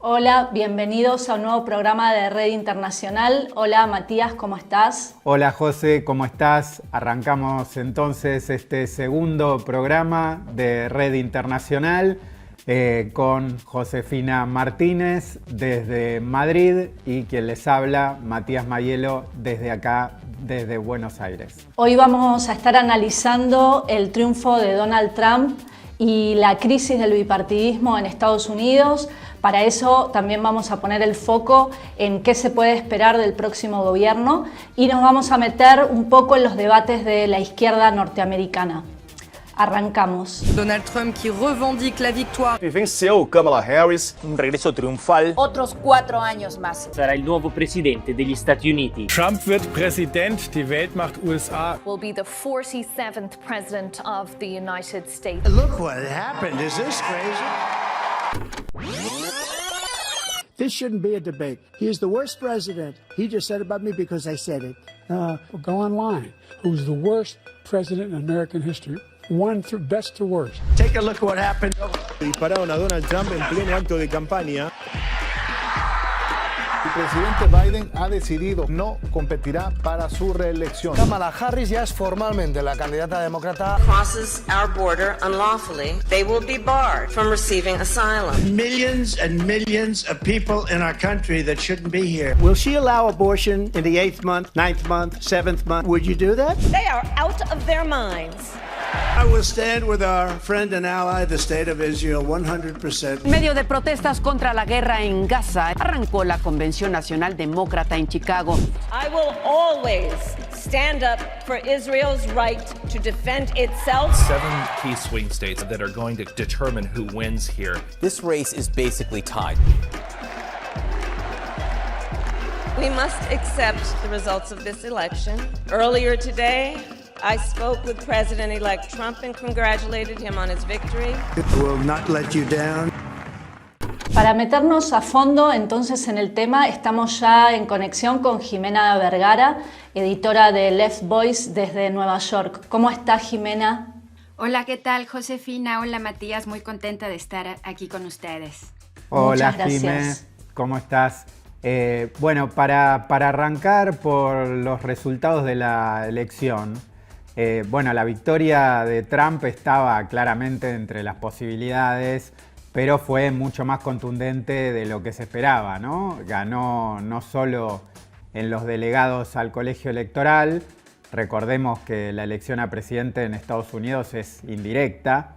Hola, bienvenidos a un nuevo programa de Red Internacional. Hola Matías, ¿cómo estás? Hola José, ¿cómo estás? Arrancamos entonces este segundo programa de Red Internacional con Josefina Martínez desde Madrid y quien les habla, Matías Mayelo, desde acá, desde Buenos Aires. Hoy vamos a estar analizando el triunfo de Donald Trump y la crisis del bipartidismo en Estados Unidos. Para eso también vamos a poner el foco en qué se puede esperar del próximo gobierno y nos vamos a meter un poco en los debates de la izquierda norteamericana. Arrancamos. Donald Trump qui revendique la victoire. Venceu Kamala Harris, un regreso triunfal. Otros 4 años más. Sarà il nuovo presidente degli Stati Uniti. Trump wird Präsident, die Weltmacht USA. Will be the 47th president of the United States. Look what happened. Is this crazy? This shouldn't be a debate. He is the worst president. He just said about me because I said it. Go online. Who's the worst president in American history? One through best to worst. Take a look at what happened. Dispararon a Donald Trump en pleno acto de campaña. El presidente Biden ha decidido no competirá para su reelección. Kamala Harris ya es formalmente la candidata demócrata. Crosses our border unlawfully, they will be barred from receiving asylum. Millions and millions of people in our country that shouldn't be here. Will she allow abortion in the 8th month, 9th month, 7th month? Would you do that? They are out of their minds. I will stand with our friend and ally, the State of Israel, 100%. En medio de protestas contra la guerra en Gaza, arrancó la Convención Nacional Demócrata en Chicago. I will always stand up for Israel's right to defend itself. 7 key swing states that are going to determine who wins here. This race is basically tied. We must accept the results of this election. Earlier today, I spoke with President-elect Trump and congratulated him on his victory. It will not let you down. Para meternos a fondo entonces en el tema, estamos ya en conexión con Jimena Vergara, editora de Left Voice desde Nueva York. ¿Cómo está, Jimena? Hola, ¿qué tal, Josefina? Hola, Matías, muy contenta de estar aquí con ustedes. Hola, Jimena, ¿cómo estás? Bueno, para arrancar por los resultados de la elección, bueno, la victoria de Trump estaba claramente entre las posibilidades, pero fue mucho más contundente de lo que se esperaba, ¿no? Ganó no solo en los delegados al colegio electoral, recordemos que la elección a presidente en Estados Unidos es indirecta,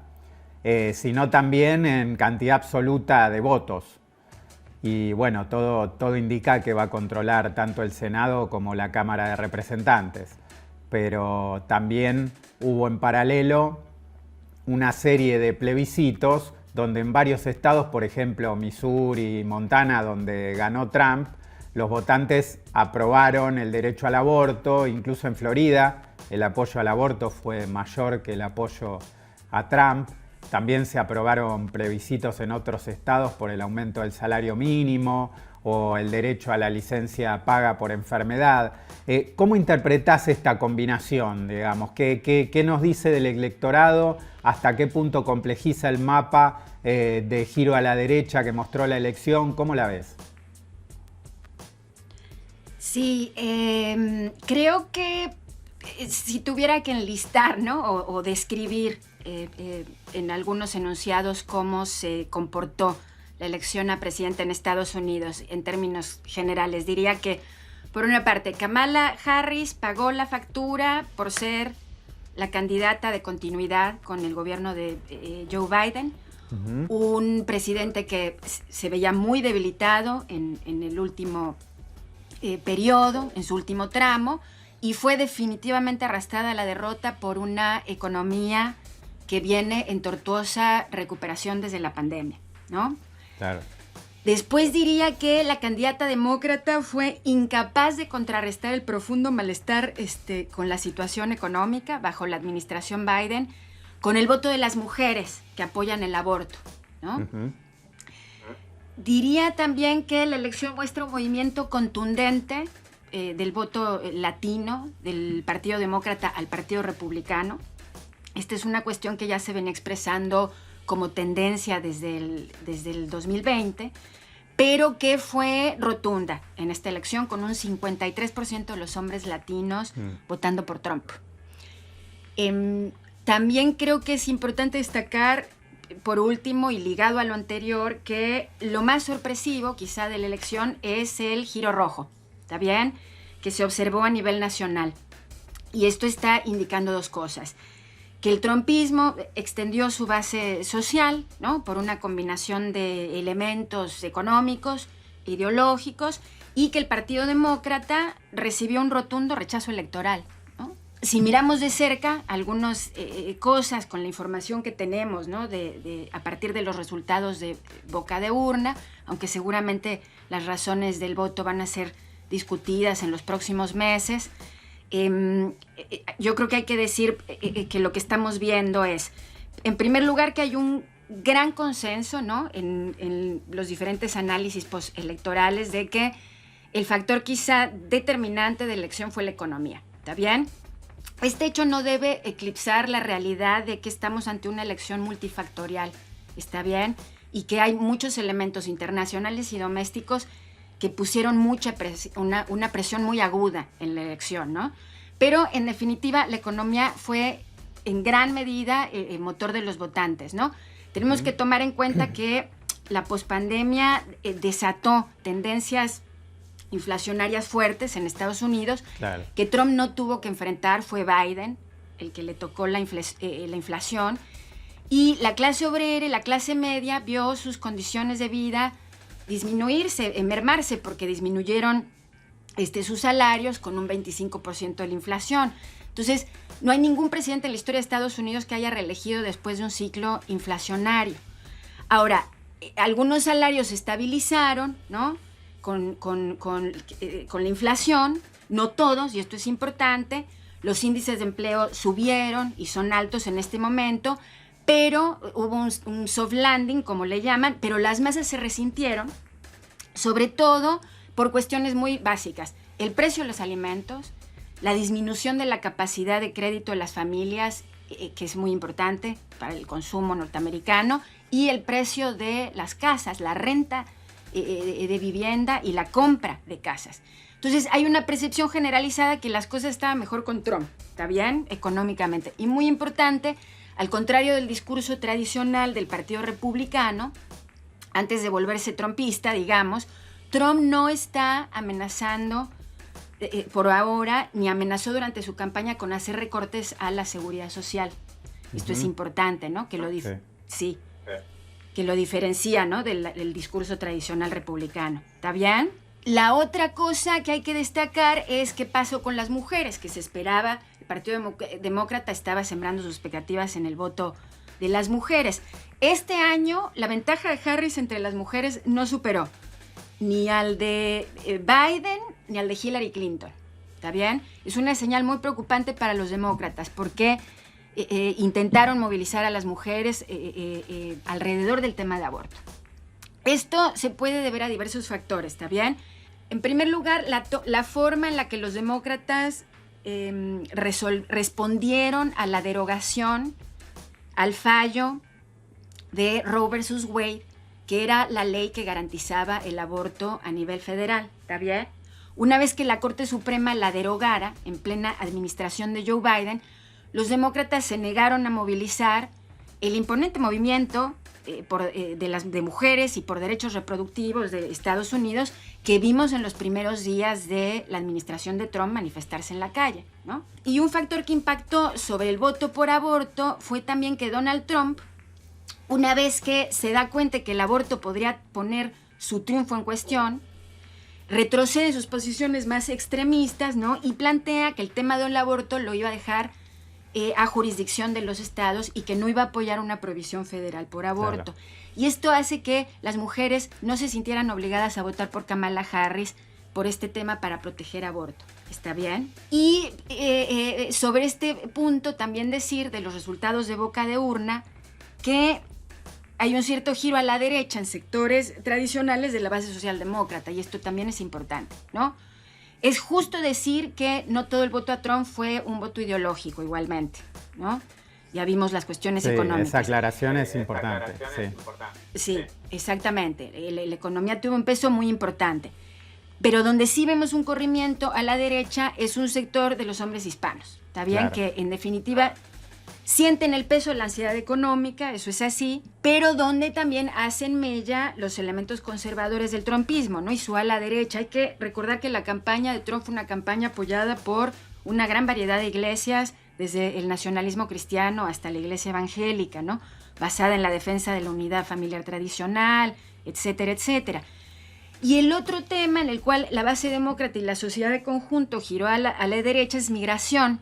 sino también en cantidad absoluta de votos. Y bueno, todo indica que va a controlar tanto el Senado como la Cámara de Representantes. Pero también hubo en paralelo una serie de plebiscitos donde en varios estados, por ejemplo Missouri y Montana, donde ganó Trump, los votantes aprobaron el derecho al aborto. Incluso en Florida el apoyo al aborto fue mayor que el apoyo a Trump. También se aprobaron plebiscitos en otros estados por el aumento del salario mínimo o el derecho a la licencia paga por enfermedad. ¿Cómo interpretás esta combinación, digamos? ¿Qué nos dice del electorado? ¿Hasta qué punto complejiza el mapa de giro a la derecha que mostró la elección? ¿Cómo la ves? Sí, creo que si tuviera que enlistar, ¿no? o describir en algunos enunciados cómo se comportó la elección a presidente en Estados Unidos en términos generales, diría que, por una parte, Kamala Harris pagó la factura por ser la candidata de continuidad con el gobierno de Joe Biden, un presidente que se veía muy debilitado en el último periodo, en su último tramo, y fue definitivamente arrastrada a la derrota por una economía que viene en tortuosa recuperación desde la pandemia, ¿no? Claro. Después diría que la candidata demócrata fue incapaz de contrarrestar el profundo malestar con la situación económica bajo la administración Biden, con el voto de las mujeres que apoyan el aborto, ¿no? Diría también que la elección muestra un movimiento contundente del voto latino del Partido Demócrata al Partido Republicano. Esta es una cuestión que ya se venía expresando como tendencia desde el 2020, pero que fue rotunda en esta elección, con un 53% de los hombres latinos votando por Trump. También creo que es importante destacar, por último, y ligado a lo anterior, que lo más sorpresivo quizá de la elección es el giro rojo, ¿está bien?, que se observó a nivel nacional. Y esto está indicando dos cosas: que el trumpismo extendió su base social, ¿no?, por una combinación de elementos económicos, ideológicos, y que el Partido Demócrata recibió un rotundo rechazo electoral, ¿no? Si miramos de cerca algunas cosas con la información que tenemos, ¿no?, a partir de los resultados de boca de urna, aunque seguramente las razones del voto van a ser discutidas en los próximos meses, yo creo que hay que decir que lo que estamos viendo es, en primer lugar, que hay un gran consenso, ¿no?, en los diferentes análisis postelectorales de que el factor quizá determinante de la elección fue la economía, ¿está bien? Este hecho no debe eclipsar la realidad de que estamos ante una elección multifactorial, ¿está bien? Y que hay muchos elementos internacionales y domésticos que pusieron una presión muy aguda en la elección, ¿no? Pero, en definitiva, la economía fue en gran medida el motor de los votantes, ¿no? Tenemos que tomar en cuenta que la pospandemia desató tendencias inflacionarias fuertes en Estados Unidos, claro, que Trump no tuvo que enfrentar. Fue Biden el que le tocó la inflación, y la clase obrera y la clase media vio sus condiciones de vida disminuirse, mermarse, porque disminuyeron sus salarios con un 25% de la inflación. Entonces, no hay ningún presidente en la historia de Estados Unidos que haya reelegido después de un ciclo inflacionario. Ahora, algunos salarios se estabilizaron, ¿no?, con la inflación, no todos, y esto es importante. Los índices de empleo subieron y son altos en este momento, pero hubo un soft landing, como le llaman, pero las masas se resintieron, sobre todo por cuestiones muy básicas: el precio de los alimentos, la disminución de la capacidad de crédito de las familias, que es muy importante para el consumo norteamericano, y el precio de las casas, la renta de vivienda y la compra de casas. Entonces, hay una percepción generalizada que las cosas estaban mejor con Trump, ¿está bien?, económicamente. Y muy importante, al contrario del discurso tradicional del Partido Republicano, antes de volverse trumpista, digamos, Trump no está amenazando por ahora, ni amenazó durante su campaña con hacer recortes a la seguridad social. Esto es importante, ¿no?, que lo que lo diferencia, ¿no?, del discurso tradicional republicano. ¿Está bien? La otra cosa que hay que destacar es qué pasó con las mujeres, que se esperaba. El Partido Demócrata estaba sembrando sus expectativas en el voto de las mujeres. Este año, la ventaja de Harris entre las mujeres no superó ni al de Biden ni al de Hillary Clinton. ¿Está bien? Es una señal muy preocupante para los demócratas, porque intentaron movilizar a las mujeres alrededor del tema de aborto. Esto se puede deber a diversos factores, ¿está bien? En primer lugar, la forma en la que los demócratas respondieron a la derogación, al fallo de Roe versus Wade, que era la ley que garantizaba el aborto a nivel federal, ¿está bien? Una vez que la Corte Suprema la derogara en plena administración de Joe Biden, los demócratas se negaron a movilizar el imponente movimiento de mujeres y por derechos reproductivos de Estados Unidos que vimos en los primeros días de la administración de Trump manifestarse en la calle, ¿no? Y un factor que impactó sobre el voto por aborto fue también que Donald Trump, una vez que se da cuenta que el aborto podría poner su triunfo en cuestión, retrocede en sus posiciones más extremistas, ¿no?, y plantea que el tema del aborto lo iba a dejar a jurisdicción de los estados y que no iba a apoyar una prohibición federal por aborto. Claro. Y esto hace que las mujeres no se sintieran obligadas a votar por Kamala Harris por este tema para proteger aborto. ¿Está bien? Y sobre este punto también decir de los resultados de boca de urna que hay un cierto giro a la derecha en sectores tradicionales de la base socialdemócrata, y esto también es importante, ¿no? Es justo decir que no todo el voto a Trump fue un voto ideológico igualmente, ¿no? Ya vimos las cuestiones sí, económicas. Esa aclaración es importante. Sí, exactamente. La economía tuvo un peso muy importante. Pero donde sí vemos un corrimiento a la derecha es un sector de los hombres hispanos. Está bien que, en definitiva, sienten el peso de la ansiedad económica, eso es así, pero donde también hacen mella los elementos conservadores del trumpismo, ¿no? Y su ala derecha. Hay que recordar que la campaña de Trump fue una campaña apoyada por una gran variedad de iglesias, desde el nacionalismo cristiano hasta la iglesia evangélica, ¿no? Basada en la defensa de la unidad familiar tradicional, etcétera, etcétera. Y el otro tema en el cual la base demócrata y la sociedad de conjunto giró a la derecha es migración,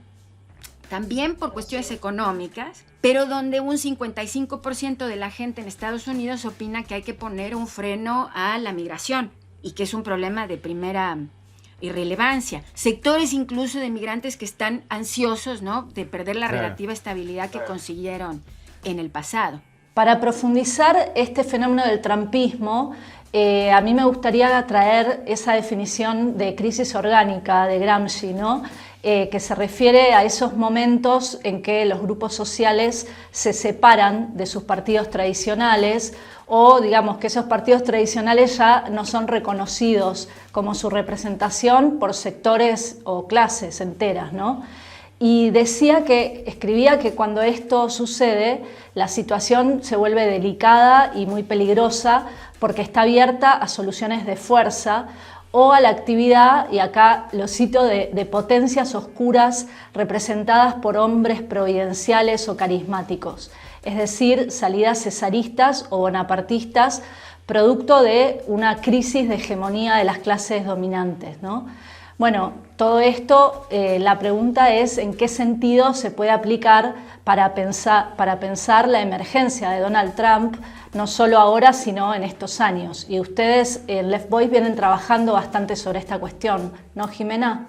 también por cuestiones económicas, pero donde un 55% de la gente en Estados Unidos opina que hay que poner un freno a la migración y que es un problema de primera irrelevancia. Sectores incluso de migrantes que están ansiosos, ¿no?, de perder la relativa estabilidad que consiguieron en el pasado. Para profundizar este fenómeno del trumpismo, a mí me gustaría traer esa definición de crisis orgánica de Gramsci, ¿no? Que se refiere a esos momentos en que los grupos sociales se separan de sus partidos tradicionales o digamos que esos partidos tradicionales ya no son reconocidos como su representación por sectores o clases enteras, ¿no? Y escribía que cuando esto sucede, la situación se vuelve delicada y muy peligrosa porque está abierta a soluciones de fuerza o a la actividad, y acá lo cito, de potencias oscuras representadas por hombres providenciales o carismáticos, es decir, salidas cesaristas o bonapartistas, producto de una crisis de hegemonía de las clases dominantes, ¿no? Bueno, todo esto, la pregunta es en qué sentido se puede aplicar para pensar la emergencia de Donald Trump, no solo ahora, sino en estos años. Y ustedes en Left Voice vienen trabajando bastante sobre esta cuestión, ¿no, Jimena?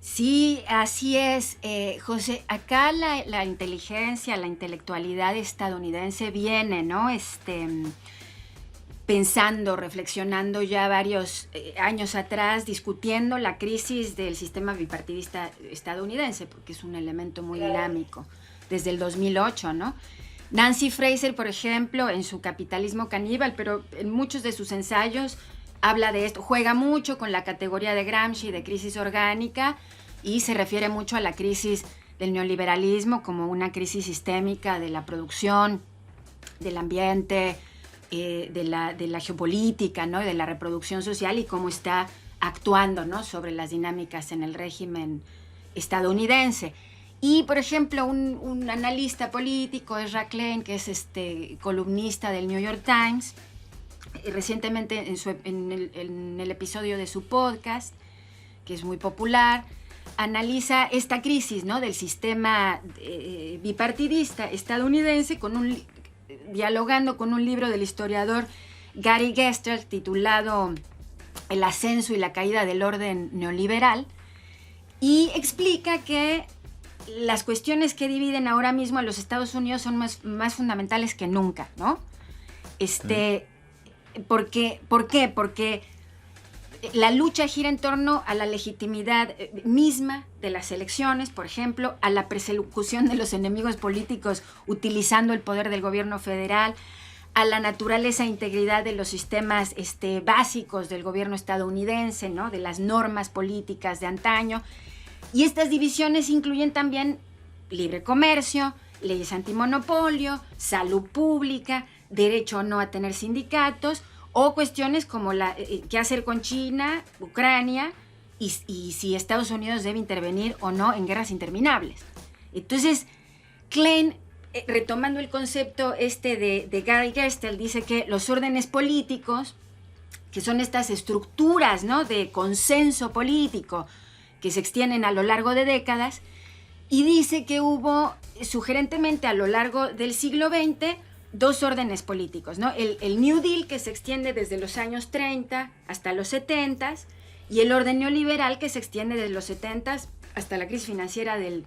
Sí, así es, José. Acá la inteligencia, la intelectualidad estadounidense viene, ¿no?, pensando, reflexionando ya varios años atrás, discutiendo la crisis del sistema bipartidista estadounidense, porque es un elemento muy dinámico, desde el 2008, ¿no? Nancy Fraser, por ejemplo, en su Capitalismo Caníbal, pero en muchos de sus ensayos habla de esto, juega mucho con la categoría de Gramsci de crisis orgánica y se refiere mucho a la crisis del neoliberalismo como una crisis sistémica de la producción, del ambiente, de la geopolítica, ¿no?, de la reproducción social y cómo está actuando, ¿no?, sobre las dinámicas en el régimen estadounidense. Y, por ejemplo, un analista político, Ezra Klein, que es columnista del New York Times, recientemente en el episodio de su podcast, que es muy popular, analiza esta crisis, ¿no?, del sistema bipartidista estadounidense dialogando con un libro del historiador Gary Gester titulado El ascenso y la caída del orden neoliberal, y explica que las cuestiones que dividen ahora mismo a los Estados Unidos son más fundamentales que nunca, ¿no? ¿Por qué? Porque la lucha gira en torno a la legitimidad misma de las elecciones, por ejemplo, a la persecución de los enemigos políticos utilizando el poder del gobierno federal, a la naturaleza e integridad de los sistemas básicos del gobierno estadounidense, ¿no?, de las normas políticas de antaño. Y estas divisiones incluyen también libre comercio, leyes antimonopolio, salud pública, derecho o no a tener sindicatos, o cuestiones como qué hacer con China, Ucrania, y si Estados Unidos debe intervenir o no en guerras interminables. Entonces, Klein, retomando el concepto de Gary Gester, dice que los órdenes políticos, que son estas estructuras, ¿no?, de consenso político que se extienden a lo largo de décadas, y dice que hubo, sugerentemente a lo largo del siglo XX, dos órdenes políticos, ¿no? El New Deal, que se extiende desde los años 30 hasta los 70, y el orden neoliberal, que se extiende desde los 70 hasta la crisis financiera del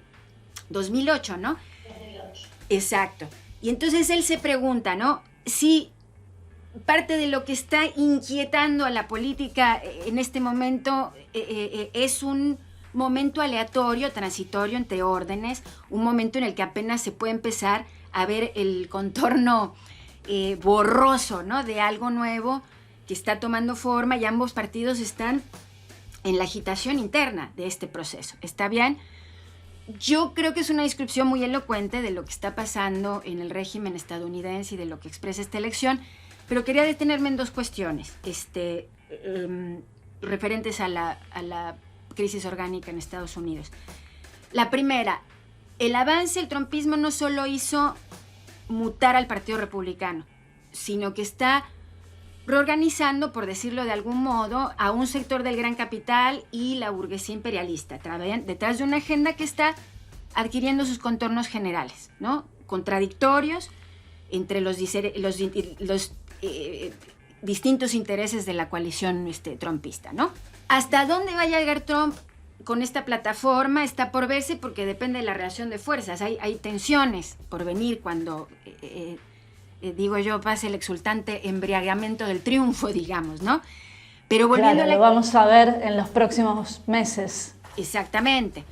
2008, ¿no? 2008. Exacto. Y entonces él se pregunta, ¿no?, si parte de lo que está inquietando a la política en este momento es un momento aleatorio, transitorio entre órdenes, un momento en el que apenas se puede empezar a ver el contorno borroso, ¿no?, de algo nuevo que está tomando forma, y ambos partidos están en la agitación interna de este proceso. ¿Está bien? Yo creo que es una descripción muy elocuente de lo que está pasando en el régimen estadounidense y de lo que expresa esta elección, pero quería detenerme en dos cuestiones referentes a la crisis orgánica en Estados Unidos. La primera, el avance, el trumpismo no solo hizo mutar al Partido Republicano, sino que está reorganizando, por decirlo de algún modo, a un sector del gran capital y la burguesía imperialista, detrás de una agenda que está adquiriendo sus contornos generales, ¿no?, contradictorios entre los distintos intereses de la coalición trumpista, ¿no? ¿Hasta dónde va a llegar Trump con esta plataforma? Está por verse, porque depende de la relación de fuerzas. Hay tensiones por venir cuando digo yo, pasa el exultante embriagamiento del triunfo, digamos, ¿no? Pero volviendo lo vamos a ver en los próximos meses. Exactamente.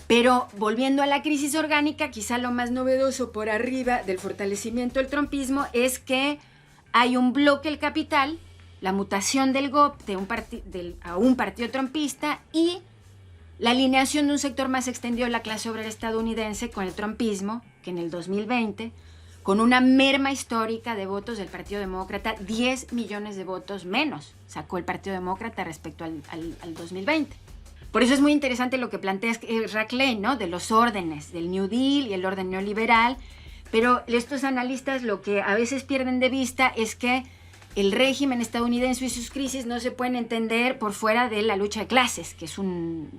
Pero volviendo a la crisis orgánica, quizá lo más novedoso por arriba del fortalecimiento del trumpismo es que hay un bloque del capital, la mutación del GOP a un partido trumpista y la alineación de un sector más extendido de la clase obrera estadounidense con el trumpismo, que en el 2020, con una merma histórica de votos del Partido Demócrata, 10 millones de votos menos sacó el Partido Demócrata respecto al 2020. Por eso es muy interesante lo que plantea Rachlane, ¿no?, de los órdenes, del New Deal y el orden neoliberal, pero estos analistas lo que a veces pierden de vista es que el régimen estadounidense y sus crisis no se pueden entender por fuera de la lucha de clases, que es un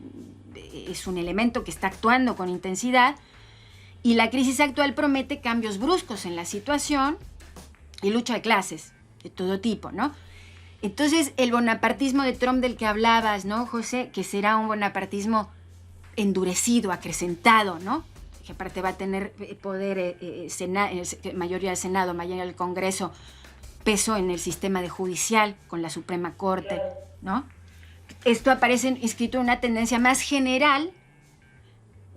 elemento que está actuando con intensidad, y la crisis actual promete cambios bruscos en la situación y lucha de clases de todo tipo, ¿no? Entonces, el bonapartismo de Trump del que hablabas, ¿no, José? Que será un bonapartismo endurecido, acrecentado, ¿no? Que aparte va a tener poder, mayoría del Senado, mayoría del Congreso, peso en el sistema de judicial con la Suprema Corte, ¿no? Esto aparece inscrito en una tendencia más general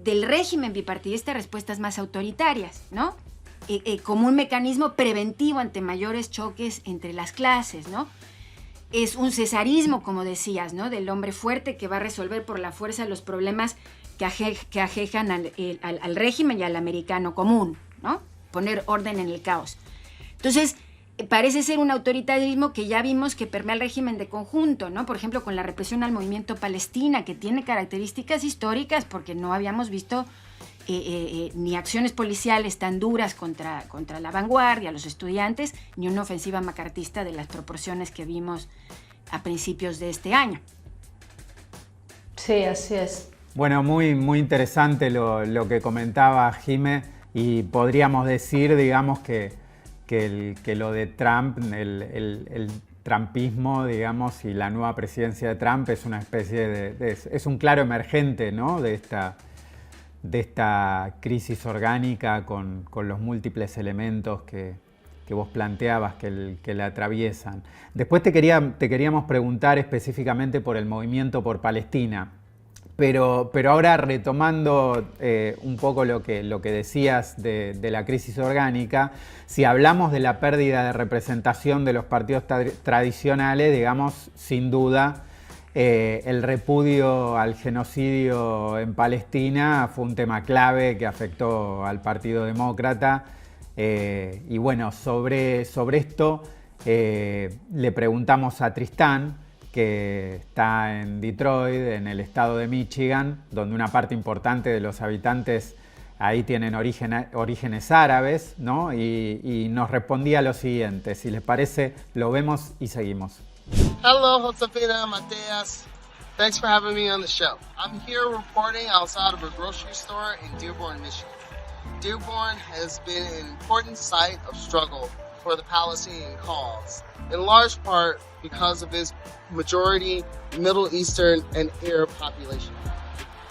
del régimen bipartidista, respuestas más autoritarias, ¿no? Como un mecanismo preventivo ante mayores choques entre las clases, ¿no? Es un cesarismo, como decías, ¿no?, del hombre fuerte que va a resolver por la fuerza los problemas que ajejan al régimen y al americano común, ¿no? Poner orden en el caos. Entonces, parece ser un autoritarismo que ya vimos que permea el régimen de conjunto, ¿no? Por ejemplo, con la represión al movimiento Palestina, que tiene características históricas porque no habíamos visto ni acciones policiales tan duras contra la vanguardia, los estudiantes, ni una ofensiva macartista de las proporciones que vimos a principios de este año. Sí, así es. Bueno, muy, muy interesante lo que comentaba Jime, y podríamos decir, digamos, que lo de Trump, el trumpismo, digamos, y la nueva presidencia de Trump es una especie es un claro emergente, ¿no?, de esta crisis orgánica con los múltiples elementos que vos planteabas que la atraviesan. Después te queríamos preguntar específicamente por el movimiento por Palestina, pero ahora retomando un poco lo que decías de la crisis orgánica, si hablamos de la pérdida de representación de los partidos tradicionales, digamos, sin duda, el repudio al genocidio en Palestina fue un tema clave que afectó al Partido Demócrata. Y bueno, sobre esto le preguntamos a Tristán, que está en Detroit, en el estado de Michigan, donde una parte importante de los habitantes ahí tienen orígenes árabes, ¿no? Y nos respondía lo siguiente. Si les parece, lo vemos y seguimos. Hello, Josefina, Mateas. Thanks for having me on the show. I'm here reporting outside of a grocery store in Dearborn, Michigan. Dearborn has been an important site of struggle for the Palestinian cause, in large part because of its majority Middle Eastern and Arab population.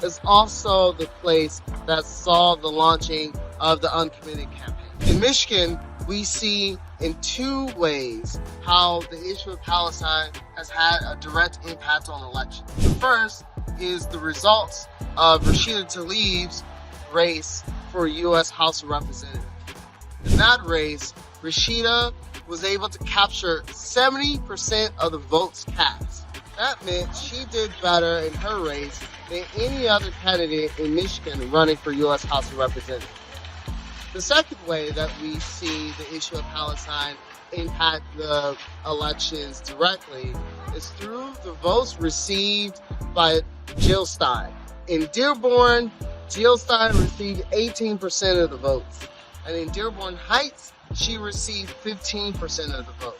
It's also the place that saw the launching of the Uncommitted campaign. In Michigan, we see in two ways how the issue of Palestine has had a direct impact on elections. The first is the results of Rashida Tlaib's race for U.S. House of Representatives. In that race, Rashida was able to capture 70% of the votes cast. That meant she did better in her race than any other candidate in Michigan running for U.S. House of Representatives. The second way that we see the issue of Palestine impact the elections directly is through the votes received by Jill Stein. In Dearborn, Jill Stein received 18% of the votes. And in Dearborn Heights, she received 15% of the votes.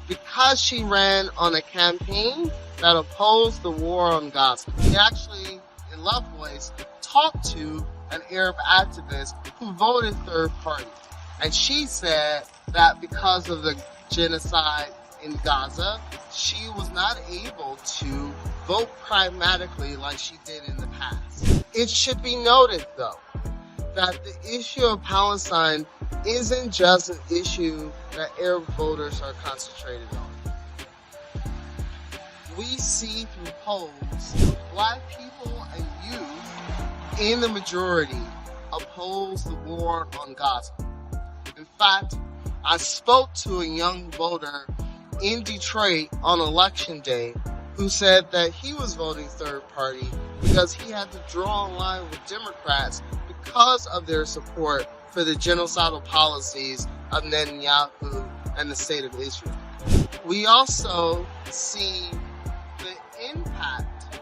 Because she ran on a campaign that opposed the war on Gaza. She actually, in Love Voice, talked to an Arab activist who voted third party. And she said that because of the genocide in Gaza, she was not able to vote pragmatically like she did in the past. It should be noted, though, that the issue of Palestine isn't just an issue that Arab voters are concentrated on. We see through polls, Black people and youth in the majority oppose the war on Gaza. In fact, I spoke to a young voter in Detroit on election day who said that he was voting third party because he had to draw a line with Democrats because of their support for the genocidal policies of Netanyahu and the state of Israel. We also see the impact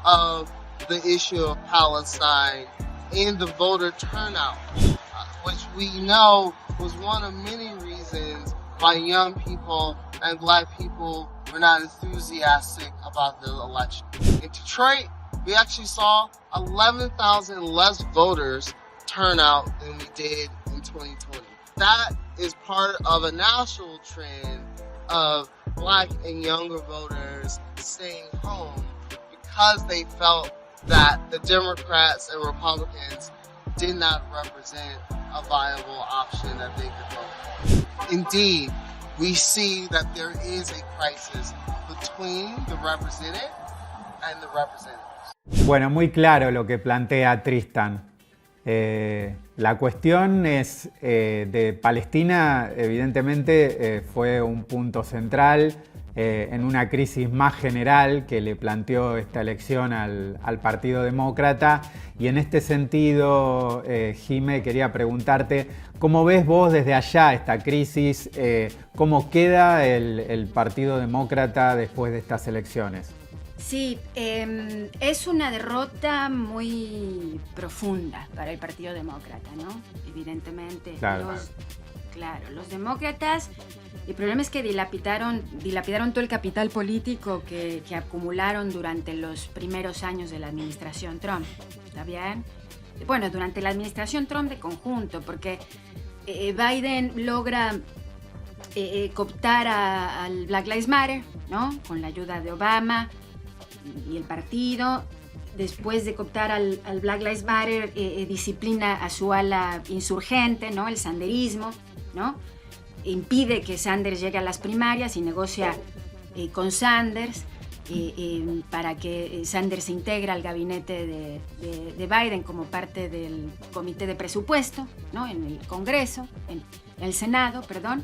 of the issue of Palestine in the voter turnout, which we know was one of many reasons why young people and Black people were not enthusiastic about the election. In Detroit, we actually saw 11,000 less voters turn out than we did in 2020. That is part of a national trend of Black and younger voters staying home because they felt that the Democrats and Republicans did not represent a viable option that they could vote for. Indeed, we see that there is a crisis between the represented and the representatives. Bueno, muy claro lo que plantea Tristan. La cuestión es de Palestina, evidentemente fue un punto central en una crisis más general que le planteó esta elección al Partido Demócrata. Y en este sentido, Jimé, quería preguntarte, ¿cómo ves vos desde allá esta crisis? ¿Cómo queda el Partido Demócrata después de estas elecciones? Sí, es una derrota muy profunda para el Partido Demócrata, ¿no? Evidentemente, claro. Los demócratas, el problema es que dilapidaron todo el capital político que acumularon durante los primeros años de la administración Trump, ¿está bien? Bueno, durante la administración Trump de conjunto, porque Biden logra cooptar al Black Lives Matter, ¿no? Con la ayuda de Obama y el partido. Después de cooptar al Black Lives Matter, disciplina a su ala insurgente, ¿no? El sanderismo, ¿no? Impide que Sanders llegue a las primarias y negocia con Sanders para que Sanders se integre al gabinete de Biden como parte del comité de presupuesto, ¿no? En el Congreso, en el Senado, perdón.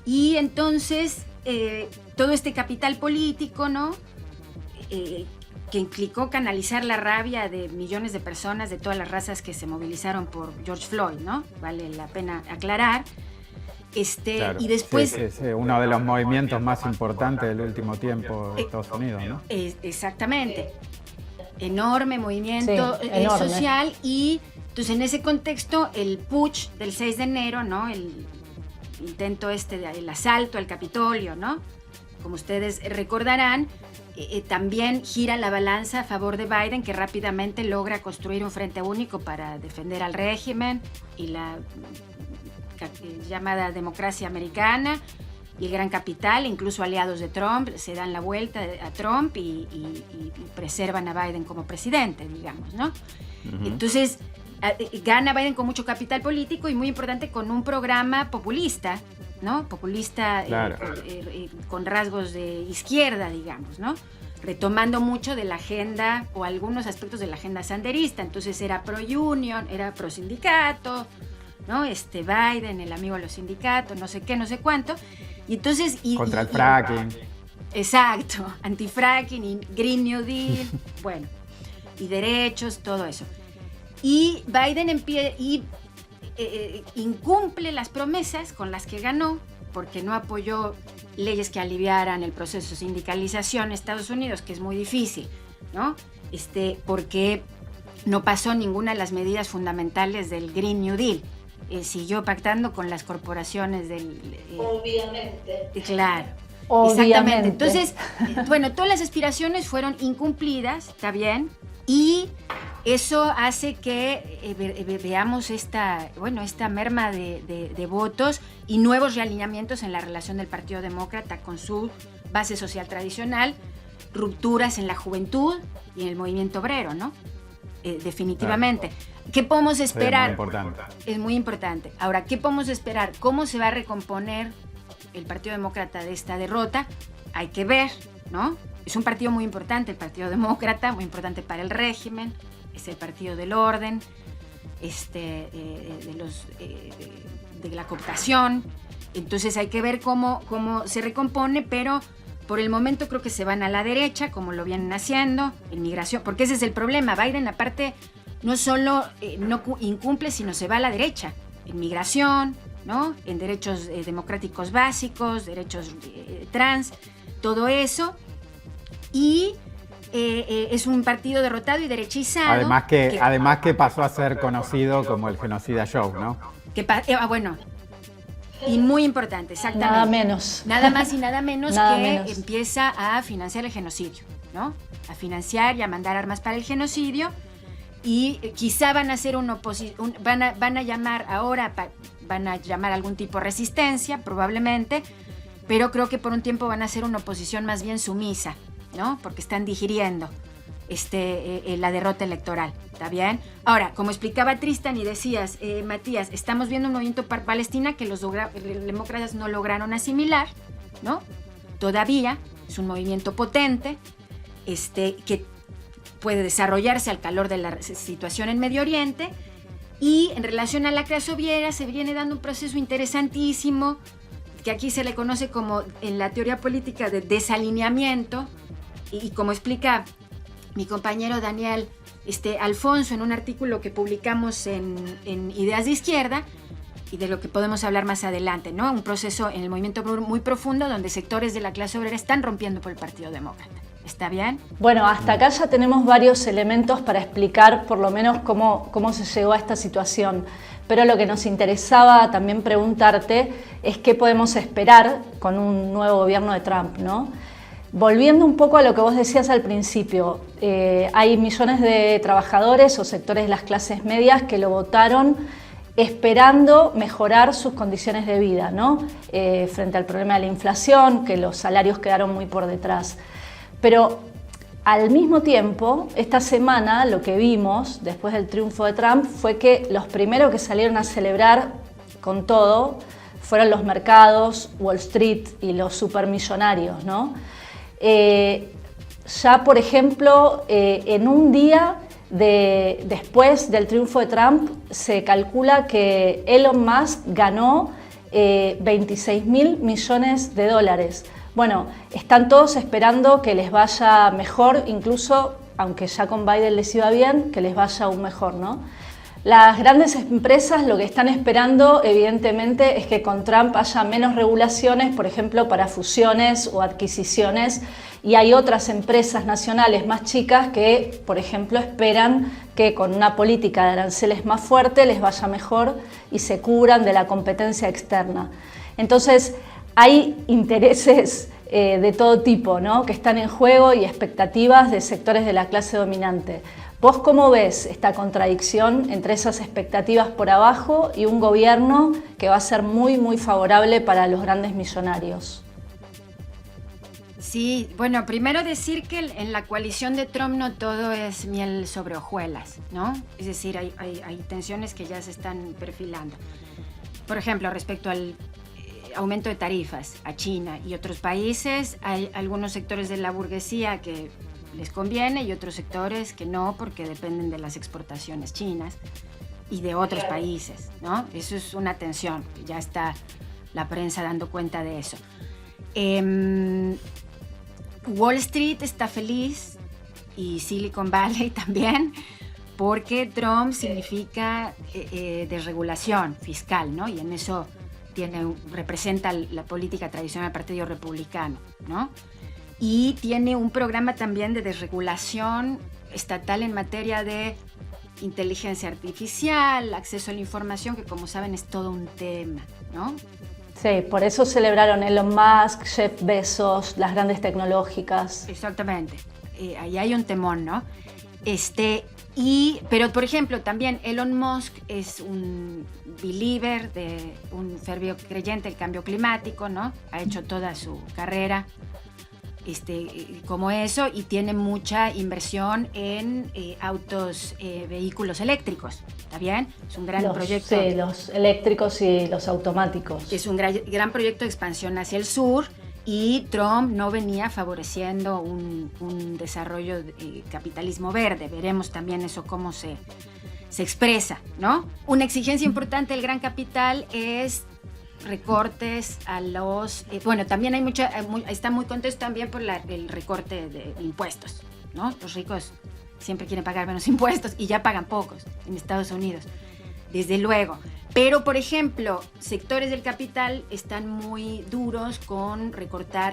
Y entonces todo este capital político, ¿no? Que implicó canalizar la rabia de millones de personas de todas las razas que se movilizaron por George Floyd, ¿no? Vale la pena aclarar. Claro, y después... sí, uno de los movimientos más importantes del último tiempo de Estados Unidos, ¿no? Exactamente. Enorme movimiento enorme. social. Y entonces en ese contexto el putsch del 6 de enero, ¿no? El intento el asalto al Capitolio, ¿no? Como ustedes recordarán, también gira la balanza a favor de Biden, que rápidamente logra construir un frente único para defender al régimen y la llamada democracia americana y el gran capital. Incluso aliados de Trump se dan la vuelta a Trump y preservan a Biden como presidente, digamos, ¿no? Uh-huh. Entonces gana Biden con mucho capital político y, muy importante, con un programa populista, ¿no? Populista, claro. Con rasgos de izquierda, digamos, ¿no? retomando mucho de la agenda o algunos aspectos de la agenda sanderista. Entonces era pro-union, era pro-sindicato, ¿no? Biden, el amigo de los sindicatos, no sé qué, no sé cuánto. Y entonces... Contra el fracking. Exacto, anti-fracking y Green New Deal, bueno, y derechos, todo eso. Y Biden incumple las promesas con las que ganó, porque no apoyó leyes que aliviaran el proceso de sindicalización en Estados Unidos, que es muy difícil, ¿no? Porque no pasó ninguna de las medidas fundamentales del Green New Deal. Siguió pactando con las corporaciones del... Obviamente. Claro. Obviamente. Exactamente. Entonces, bueno, todas las aspiraciones fueron incumplidas, ¿está bien? Y eso hace que veamos esta merma de votos y nuevos realineamientos en la relación del Partido Demócrata con su base social tradicional, rupturas en la juventud y en el movimiento obrero, ¿no? Definitivamente. Claro. ¿Qué podemos esperar? Es muy importante. Es muy importante. Ahora, ¿qué podemos esperar? ¿Cómo se va a recomponer el Partido Demócrata de esta derrota? Hay que ver, ¿no? Es un partido muy importante, el Partido Demócrata, muy importante para el régimen, es el partido del orden, de la cooptación. Entonces hay que ver cómo se recompone, pero por el momento creo que se van a la derecha, como lo vienen haciendo, en migración, porque ese es el problema. Biden, aparte, no solo no incumple, sino se va a la derecha, en migración, ¿no? En derechos democráticos básicos, derechos trans, todo eso. Y es un partido derrotado y derechizado. Además que pasó a ser conocido como el genocida Joe, ¿no? Bueno, y muy importante, exactamente. Nada menos. Nada más y nada menos que empieza a financiar el genocidio, ¿no? A financiar y a mandar armas para el genocidio. Y quizá van a hacer una oposición, van a llamar ahora, van a llamar algún tipo de resistencia, probablemente, pero creo que por un tiempo van a hacer una oposición más bien sumisa, ¿no? Porque están digiriendo la derrota electoral, ¿está bien? Ahora, como explicaba Tristan y decías, Matías, estamos viendo un movimiento para Palestina que los demócratas no lograron asimilar, ¿no? Todavía es un movimiento potente, que puede desarrollarse al calor de la situación en Medio Oriente, y en relación a la clase obrera se viene dando un proceso interesantísimo que aquí se le conoce como en la teoría política de desalineamiento, y como explica mi compañero Daniel Alfonso en un artículo que publicamos en Ideas de Izquierda, y de lo que podemos hablar más adelante, ¿no? Un proceso en el movimiento muy profundo donde sectores de la clase obrera están rompiendo por el Partido Demócrata. ¿Está bien? Bueno, hasta acá ya tenemos varios elementos para explicar por lo menos cómo se llegó a esta situación. Pero lo que nos interesaba también preguntarte es qué podemos esperar con un nuevo gobierno de Trump, ¿no? Volviendo un poco a lo que vos decías al principio, hay millones de trabajadores o sectores de las clases medias que lo votaron esperando mejorar sus condiciones de vida, ¿no? Frente al problema de la inflación, que los salarios quedaron muy por detrás. Pero al mismo tiempo, esta semana lo que vimos después del triunfo de Trump fue que los primeros que salieron a celebrar con todo fueron los mercados, Wall Street y los supermillonarios, ¿no? Ya, por ejemplo, en un día después del triunfo de Trump, se calcula que Elon Musk ganó 26.000 millones de dólares. Bueno, están todos esperando que les vaya mejor, incluso, aunque ya con Biden les iba bien, que les vaya aún mejor, ¿no? Las grandes empresas lo que están esperando, evidentemente, es que con Trump haya menos regulaciones, por ejemplo, para fusiones o adquisiciones, y hay otras empresas nacionales más chicas que, por ejemplo, esperan que con una política de aranceles más fuerte les vaya mejor y se cubran de la competencia externa. Entonces, hay intereses de todo tipo, ¿no?, que están en juego y expectativas de sectores de la clase dominante. ¿Vos cómo ves esta contradicción entre esas expectativas por abajo y un gobierno que va a ser muy, muy favorable para los grandes millonarios? Sí, bueno, primero decir que en la coalición de Trump no todo es miel sobre hojuelas, ¿no? Es decir, hay tensiones que ya se están perfilando. Por ejemplo, respecto al aumento de tarifas a China y otros países. Hay algunos sectores de la burguesía que les conviene y otros sectores que no, porque dependen de las exportaciones chinas y de otros países, ¿no? Eso es una tensión, ya está la prensa dando cuenta de eso. Wall Street está feliz y Silicon Valley también, porque Trump significa desregulación fiscal, ¿no? Y en eso representa la política tradicional del Partido Republicano, ¿no? Y tiene un programa también de desregulación estatal en materia de inteligencia artificial, acceso a la información, que como saben es todo un tema, ¿no? Sí, por eso celebraron Elon Musk, Jeff Bezos, las grandes tecnológicas. Exactamente, ahí hay un temón, ¿no? Pero por ejemplo también Elon Musk es un believer, un férvido creyente del cambio climático, ¿no? Ha hecho toda su carrera como eso, y tiene mucha inversión en vehículos eléctricos, ¿está bien? Es un gran proyecto. Sí, los eléctricos y los automáticos. Es un gran proyecto de expansión hacia el sur, y Trump no venía favoreciendo un desarrollo de capitalismo verde. Veremos también eso cómo se expresa, ¿no? Una exigencia importante del gran capital es recortes a los... también hay está muy contento también por el recorte de impuestos, ¿no? Los ricos siempre quieren pagar menos impuestos y ya pagan pocos en Estados Unidos, desde luego. Pero, por ejemplo, sectores del capital están muy duros con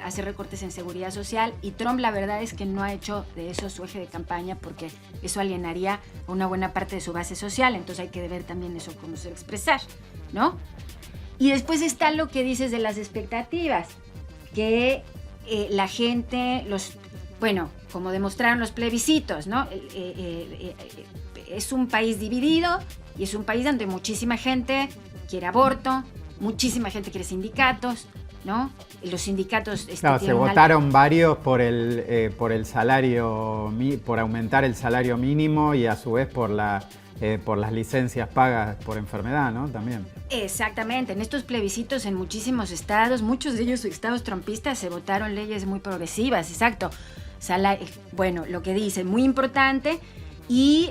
hacer recortes en seguridad social, y Trump la verdad es que no ha hecho de eso su eje de campaña, porque eso alienaría a una buena parte de su base social. Entonces hay que ver también eso cómo se va a expresar, ¿no? Y después está lo que dices de las expectativas, que la gente, como demostraron los plebiscitos, ¿no? Es un país dividido, y es un país donde muchísima gente quiere aborto, muchísima gente quiere sindicatos, ¿no? Y los sindicatos... Claro, se votaron varios por el salario, por aumentar el salario mínimo, y a su vez por las licencias pagas por enfermedad, ¿no? También. Exactamente. En estos plebiscitos en muchísimos estados, muchos de ellos estados trumpistas, se votaron leyes muy progresivas, exacto. Lo que dice, muy importante. Y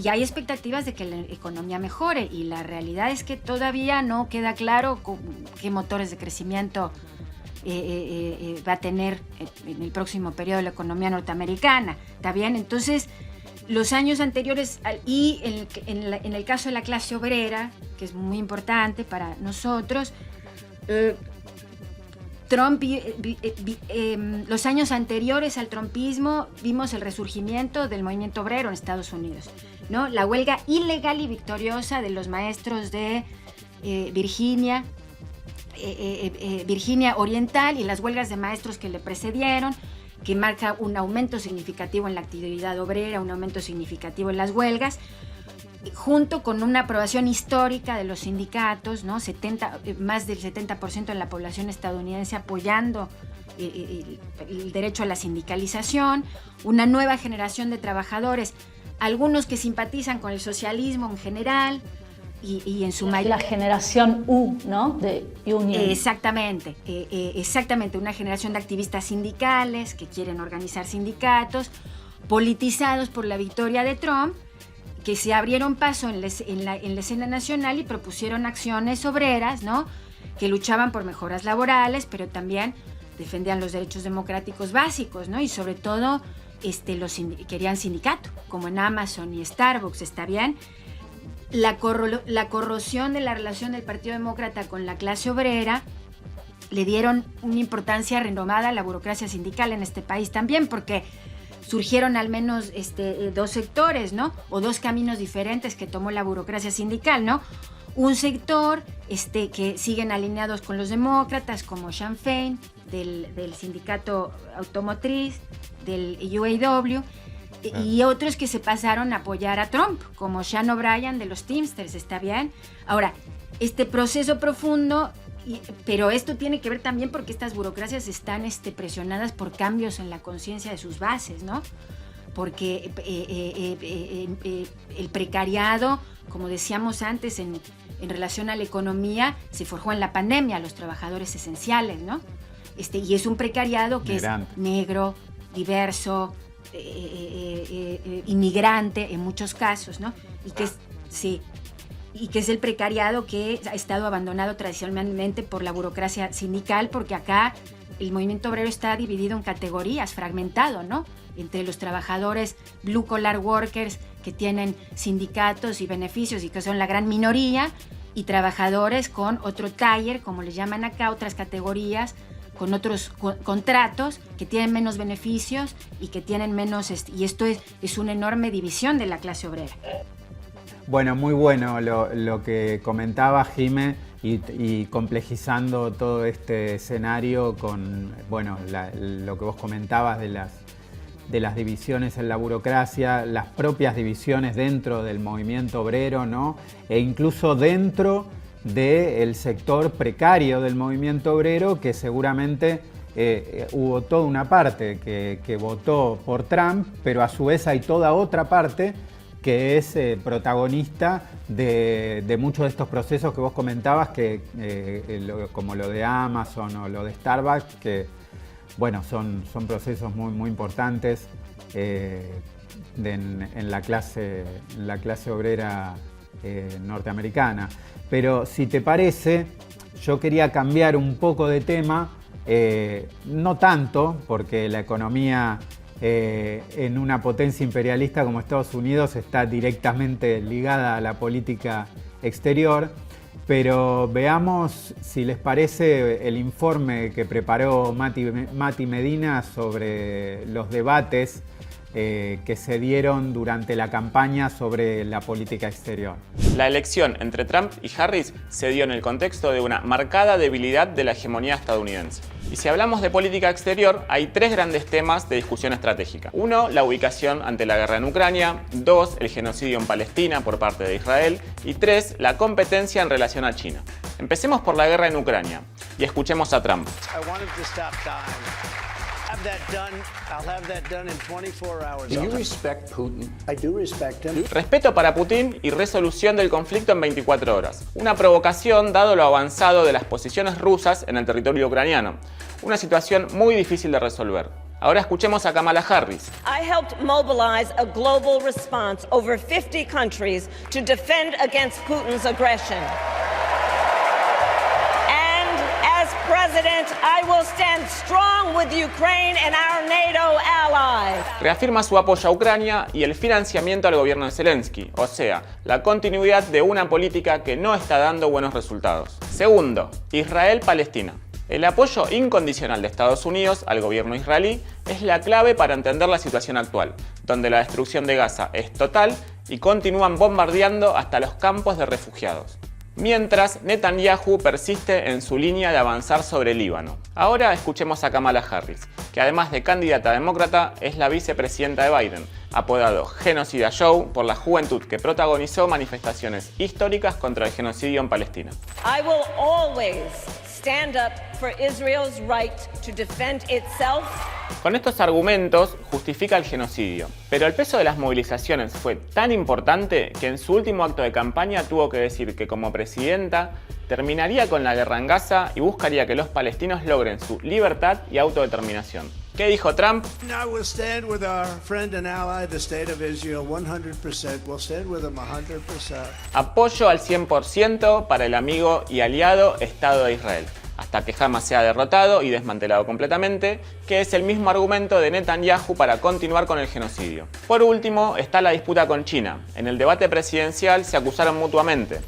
hay expectativas de que la economía mejore, y la realidad es que todavía no queda claro qué motores de crecimiento va a tener en el próximo periodo la economía norteamericana, ¿está bien? Entonces, los años anteriores, y en el caso de la clase obrera, que es muy importante para nosotros, los años anteriores al trumpismo vimos el resurgimiento del movimiento obrero en Estados Unidos, ¿no? La huelga ilegal y victoriosa de los maestros de Virginia Oriental, y las huelgas de maestros que le precedieron, que marca un aumento significativo en la actividad obrera, un aumento significativo en las huelgas, junto con una aprobación histórica de los sindicatos, ¿no? Más del 70% de la población estadounidense apoyando el derecho a la sindicalización, una nueva generación de trabajadores, algunos que simpatizan con el socialismo en general, y en su mayoría... La generación U, ¿no? De Union. Exactamente, una generación de activistas sindicales que quieren organizar sindicatos, politizados por la victoria de Trump, que se abrieron paso en la escena nacional y propusieron acciones obreras, ¿no? Que luchaban por mejoras laborales, pero también defendían los derechos democráticos básicos, ¿no? Y sobre todo querían sindicato, como en Amazon y Starbucks, ¿está bien? La corrosión de la relación del Partido Demócrata con la clase obrera le dieron una importancia renovada a la burocracia sindical en este país también, porque surgieron al menos dos sectores, ¿no? O dos caminos diferentes que tomó la burocracia sindical, ¿no? Un sector que siguen alineados con los demócratas, como Sean Fein, del sindicato automotriz, del UAW, y otros que se pasaron a apoyar a Trump, como Sean O'Brien de los Teamsters, ¿está bien? Ahora, este proceso profundo, pero esto tiene que ver también porque estas burocracias están presionadas por cambios en la conciencia de sus bases, ¿no? Porque el precariado, como decíamos antes, en en relación a la economía se forjó en la pandemia, los trabajadores esenciales, ¿no? Y es un precariado que Migrante. es negro, diverso, inmigrante en muchos casos, ¿no? Y que es, sí, y que es el precariado que ha estado abandonado tradicionalmente por la burocracia sindical, porque acá el movimiento obrero está dividido en categorías, fragmentado, ¿no? Entre los trabajadores blue collar workers que tienen sindicatos y beneficios y que son la gran minoría, y trabajadores con otro taller, como le llaman acá, otras categorías, con otros contratos que tienen menos beneficios y que tienen menos... y esto es una enorme división de la clase obrera. Bueno, muy bueno lo que comentaba Jime y complejizando todo este escenario con, bueno, lo que vos comentabas de las divisiones en la burocracia, las propias divisiones dentro del movimiento obrero, ¿no? E incluso dentro del sector precario del movimiento obrero, que seguramente hubo toda una parte que votó por Trump, pero a su vez hay toda otra parte que es protagonista de muchos de estos procesos que vos comentabas, como lo de Amazon o lo de Starbucks, que bueno, son procesos muy importantes en la clase obrera norteamericana. Pero si te parece, yo quería cambiar un poco de tema, no tanto, porque la economía en una potencia imperialista como Estados Unidos está directamente ligada a la política exterior, pero veamos, si les parece, el informe que preparó Mati Medina sobre los debates que se dieron durante la campaña sobre la política exterior. La elección entre Trump y Harris se dio en el contexto de una marcada debilidad de la hegemonía estadounidense. Y si hablamos de política exterior, hay tres grandes temas de discusión estratégica. 1, la ubicación ante la guerra en Ucrania. 2, el genocidio en Palestina por parte de Israel. Y 3, la competencia en relación a China. Empecemos por la guerra en Ucrania y escuchemos a Trump. Respeto para Putin y resolución del conflicto en 24 horas. Una provocación dado lo avanzado de las posiciones rusas en el territorio ucraniano. Una situación muy difícil de resolver. Ahora escuchemos a Kamala Harris. I helped mobilize a global response over 50 countries to defend against Putin's aggression. As president, I will stand strong with Ukraine and our NATO allies. Reafirma su apoyo a Ucrania y el financiamiento al gobierno de Zelensky, o sea, la continuidad de una política que no está dando buenos resultados. Segundo, Israel-Palestina. El apoyo incondicional de Estados Unidos al gobierno israelí es la clave para entender la situación actual, donde la destrucción de Gaza es total y continúan bombardeando hasta los campos de refugiados. Mientras, Netanyahu persiste en su línea de avanzar sobre el Líbano. Ahora escuchemos a Kamala Harris, que además de candidata demócrata, es la vicepresidenta de Biden, apodado Genocida Joe por la juventud que protagonizó manifestaciones históricas contra el genocidio en Palestina. I will always stand up for Israel's right to defend itself. Con estos argumentos justifica el genocidio, pero el peso de las movilizaciones fue tan importante que en su último acto de campaña tuvo que decir que como presidenta terminaría con la guerra en Gaza y buscaría que los palestinos logren su libertad y autodeterminación. ¿Qué dijo Trump? I will stand with our friend and ally, the State of Israel, 100%. We'll stand with them 100%. Apoyo al 100% para el amigo y aliado Estado de Israel, hasta que Hamas sea derrotado y desmantelado completamente, que es el mismo argumento de Netanyahu para continuar con el genocidio. Por último, está la disputa con China. En el debate presidencial se acusaron mutuamente.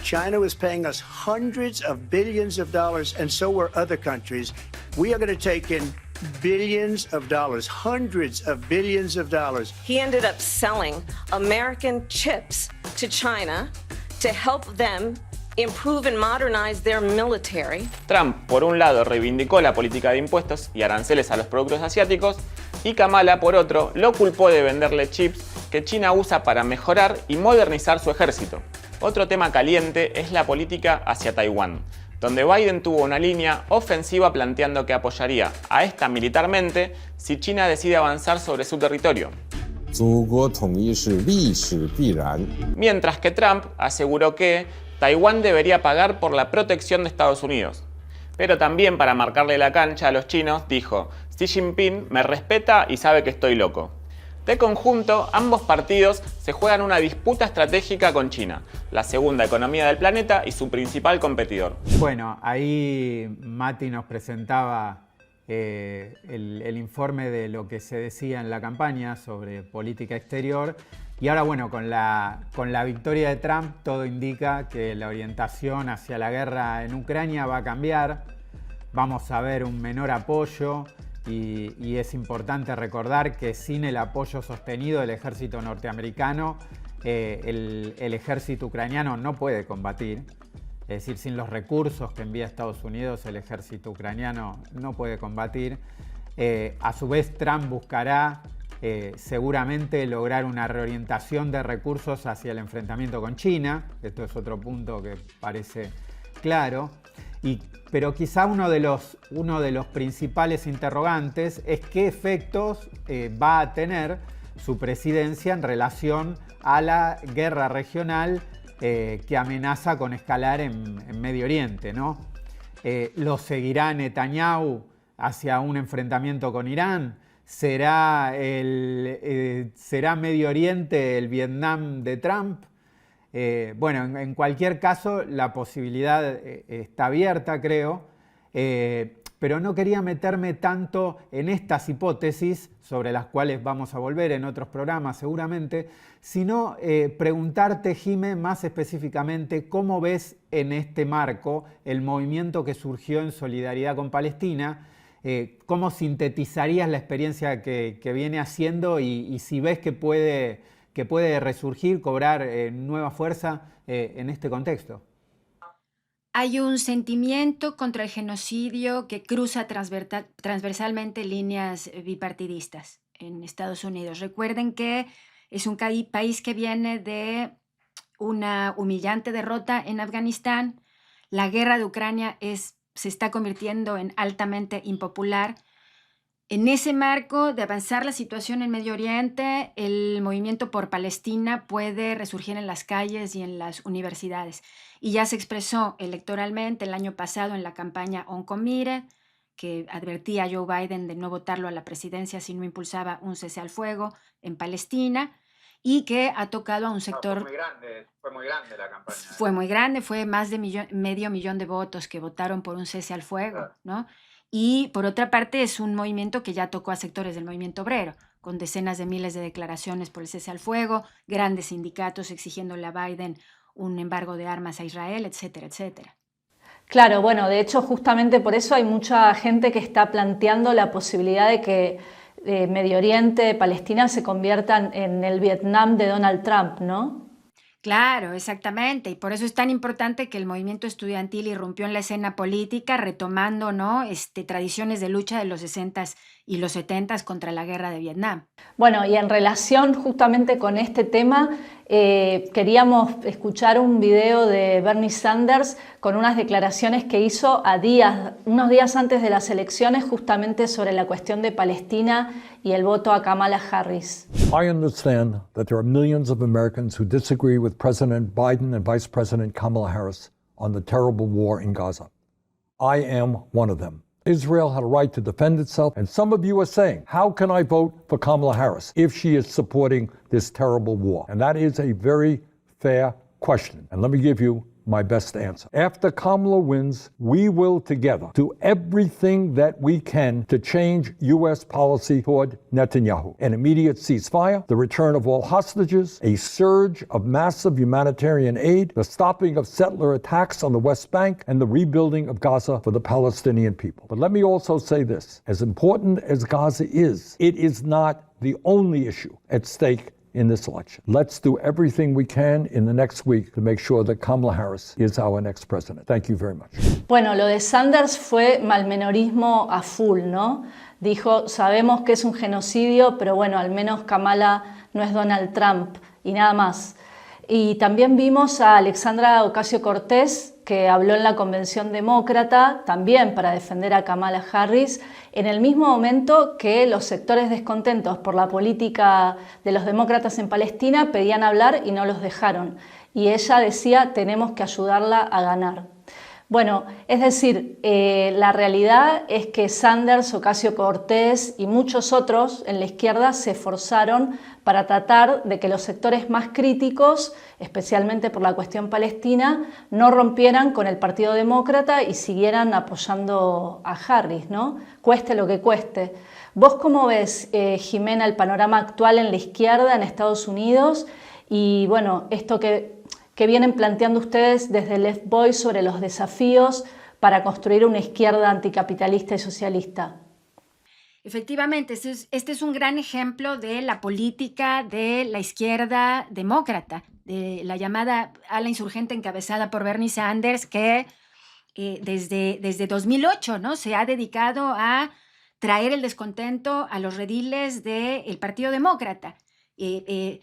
China was paying us hundreds of billions of dollars, and so were other countries. We are going to take in billions of dollars, hundreds of billions of dollars. He ended up selling American chips to China to help them improve and modernize their military. Trump, por un lado, reivindicó la política de impuestos y aranceles a los productos asiáticos, y Kamala, por otro, lo culpó de venderle chips que China usa para mejorar y modernizar su ejército. Otro tema caliente es la política hacia Taiwán, donde Biden tuvo una línea ofensiva planteando que apoyaría a esta militarmente si China decide avanzar sobre su territorio. Mientras que Trump aseguró que Taiwán debería pagar por la protección de Estados Unidos. Pero también, para marcarle la cancha a los chinos, dijo: Xi Jinping me respeta y sabe que estoy loco. De conjunto, ambos partidos se juegan una disputa estratégica con China, la segunda economía del planeta y su principal competidor. Bueno, ahí Mati nos presentaba el informe de lo que se decía en la campaña sobre política exterior. Y ahora, bueno, con la victoria de Trump, todo indica que la orientación hacia la guerra en Ucrania va a cambiar. Vamos a ver un menor apoyo y es importante recordar que sin el apoyo sostenido del ejército norteamericano, el ejército ucraniano no puede combatir. Es decir, sin los recursos que envía Estados Unidos, el ejército ucraniano no puede combatir. A su vez, Trump buscará seguramente lograr una reorientación de recursos hacia el enfrentamiento con China. Esto es otro punto que parece claro. Pero quizá uno de los principales interrogantes es qué efectos va a tener su presidencia en relación a la guerra regional que amenaza con escalar en Medio Oriente, ¿no? ¿Lo seguirá Netanyahu hacia un enfrentamiento con Irán? ¿Será Medio Oriente el Vietnam de Trump? Bueno, en cualquier caso, la posibilidad está abierta, creo, pero no quería meterme tanto en estas hipótesis, sobre las cuales vamos a volver en otros programas seguramente, sino preguntarte, Jimé, más específicamente, ¿cómo ves en este marco el movimiento que surgió en solidaridad con Palestina? ¿Cómo sintetizarías la experiencia que viene haciendo y si ves que puede resurgir, cobrar nueva fuerza en este contexto? Hay un sentimiento contra el genocidio que cruza transversalmente líneas bipartidistas en Estados Unidos. Recuerden que es un país que viene de una humillante derrota en Afganistán. La guerra de Ucrania se está convirtiendo en altamente impopular. En ese marco de avanzar la situación en Medio Oriente, el movimiento por Palestina puede resurgir en las calles y en las universidades. Y ya se expresó electoralmente el año pasado en la campaña Oncomire, que advertía a Joe Biden de no votarlo a la presidencia si no impulsaba un cese al fuego en Palestina, y que ha tocado a un sector... Fue muy grande la campaña. Fue muy grande, fue más de medio millón de votos que votaron por un cese al fuego, ¿no? Y por otra parte es un movimiento que ya tocó a sectores del movimiento obrero, con decenas de miles de declaraciones por el cese al fuego, grandes sindicatos exigiéndole a Biden un embargo de armas a Israel, etcétera, etcétera. Claro, bueno, de hecho justamente por eso hay mucha gente que está planteando la posibilidad de que Medio Oriente, Palestina se conviertan en el Vietnam de Donald Trump, ¿no? Claro, exactamente, y por eso es tan importante que el movimiento estudiantil irrumpió en la escena política retomando, ¿no? Tradiciones de lucha de los 60s y los 70s contra la guerra de Vietnam. Bueno, y en relación justamente con este tema, queríamos escuchar un video de Bernie Sanders con unas declaraciones que hizo unos días antes de las elecciones justamente sobre la cuestión de Palestina y el voto a Kamala Harris. I understand that there are millions of Americans who disagree with President Biden and Vice President Kamala Harris on the terrible war in Gaza. I am one of them. Israel had a right to defend itself, and some of you are saying, how can I vote for Kamala Harris if she is supporting this terrible war? And that is a very fair question. And let me give you my best answer. After Kamala wins, we will together do everything that we can to change U.S. policy toward Netanyahu. An immediate ceasefire, the return of all hostages, a surge of massive humanitarian aid, the stopping of settler attacks on the West Bank, and the rebuilding of Gaza for the Palestinian people. But let me also say this, as important as Gaza is, it is not the only issue at stake in this election. Let's do everything we can in the next week to make sure that Kamala Harris is our next president. Thank you very much. Bueno, lo de Sanders fue malmenorismo a full, ¿no? Dijo, sabemos que es un genocidio, pero bueno, al menos Kamala no es Donald Trump y nada más. Y también vimos a Alexandra Ocasio-Cortez, que habló en la Convención Demócrata, también para defender a Kamala Harris, en el mismo momento que los sectores descontentos por la política de los demócratas en Palestina pedían hablar y no los dejaron. y ella decía tenemos que ayudarla a ganar. Bueno, es decir, la realidad es que Sanders, Ocasio-Cortez y muchos otros en la izquierda se esforzaron para tratar de que los sectores más críticos, especialmente por la cuestión palestina, no rompieran con el Partido Demócrata y siguieran apoyando a Harris, ¿no? Cueste lo que cueste. ¿Vos cómo ves, Jimena, el panorama actual en la izquierda en Estados Unidos? Y bueno, esto que vienen planteando ustedes desde Left Voice sobre los desafíos para construir una izquierda anticapitalista y socialista. Efectivamente, este es un gran ejemplo de la política de la izquierda demócrata, de la llamada ala insurgente encabezada por Bernie Sanders, que desde 2008, ¿no?, se ha dedicado a traer el descontento a los rediles del Partido Demócrata. Y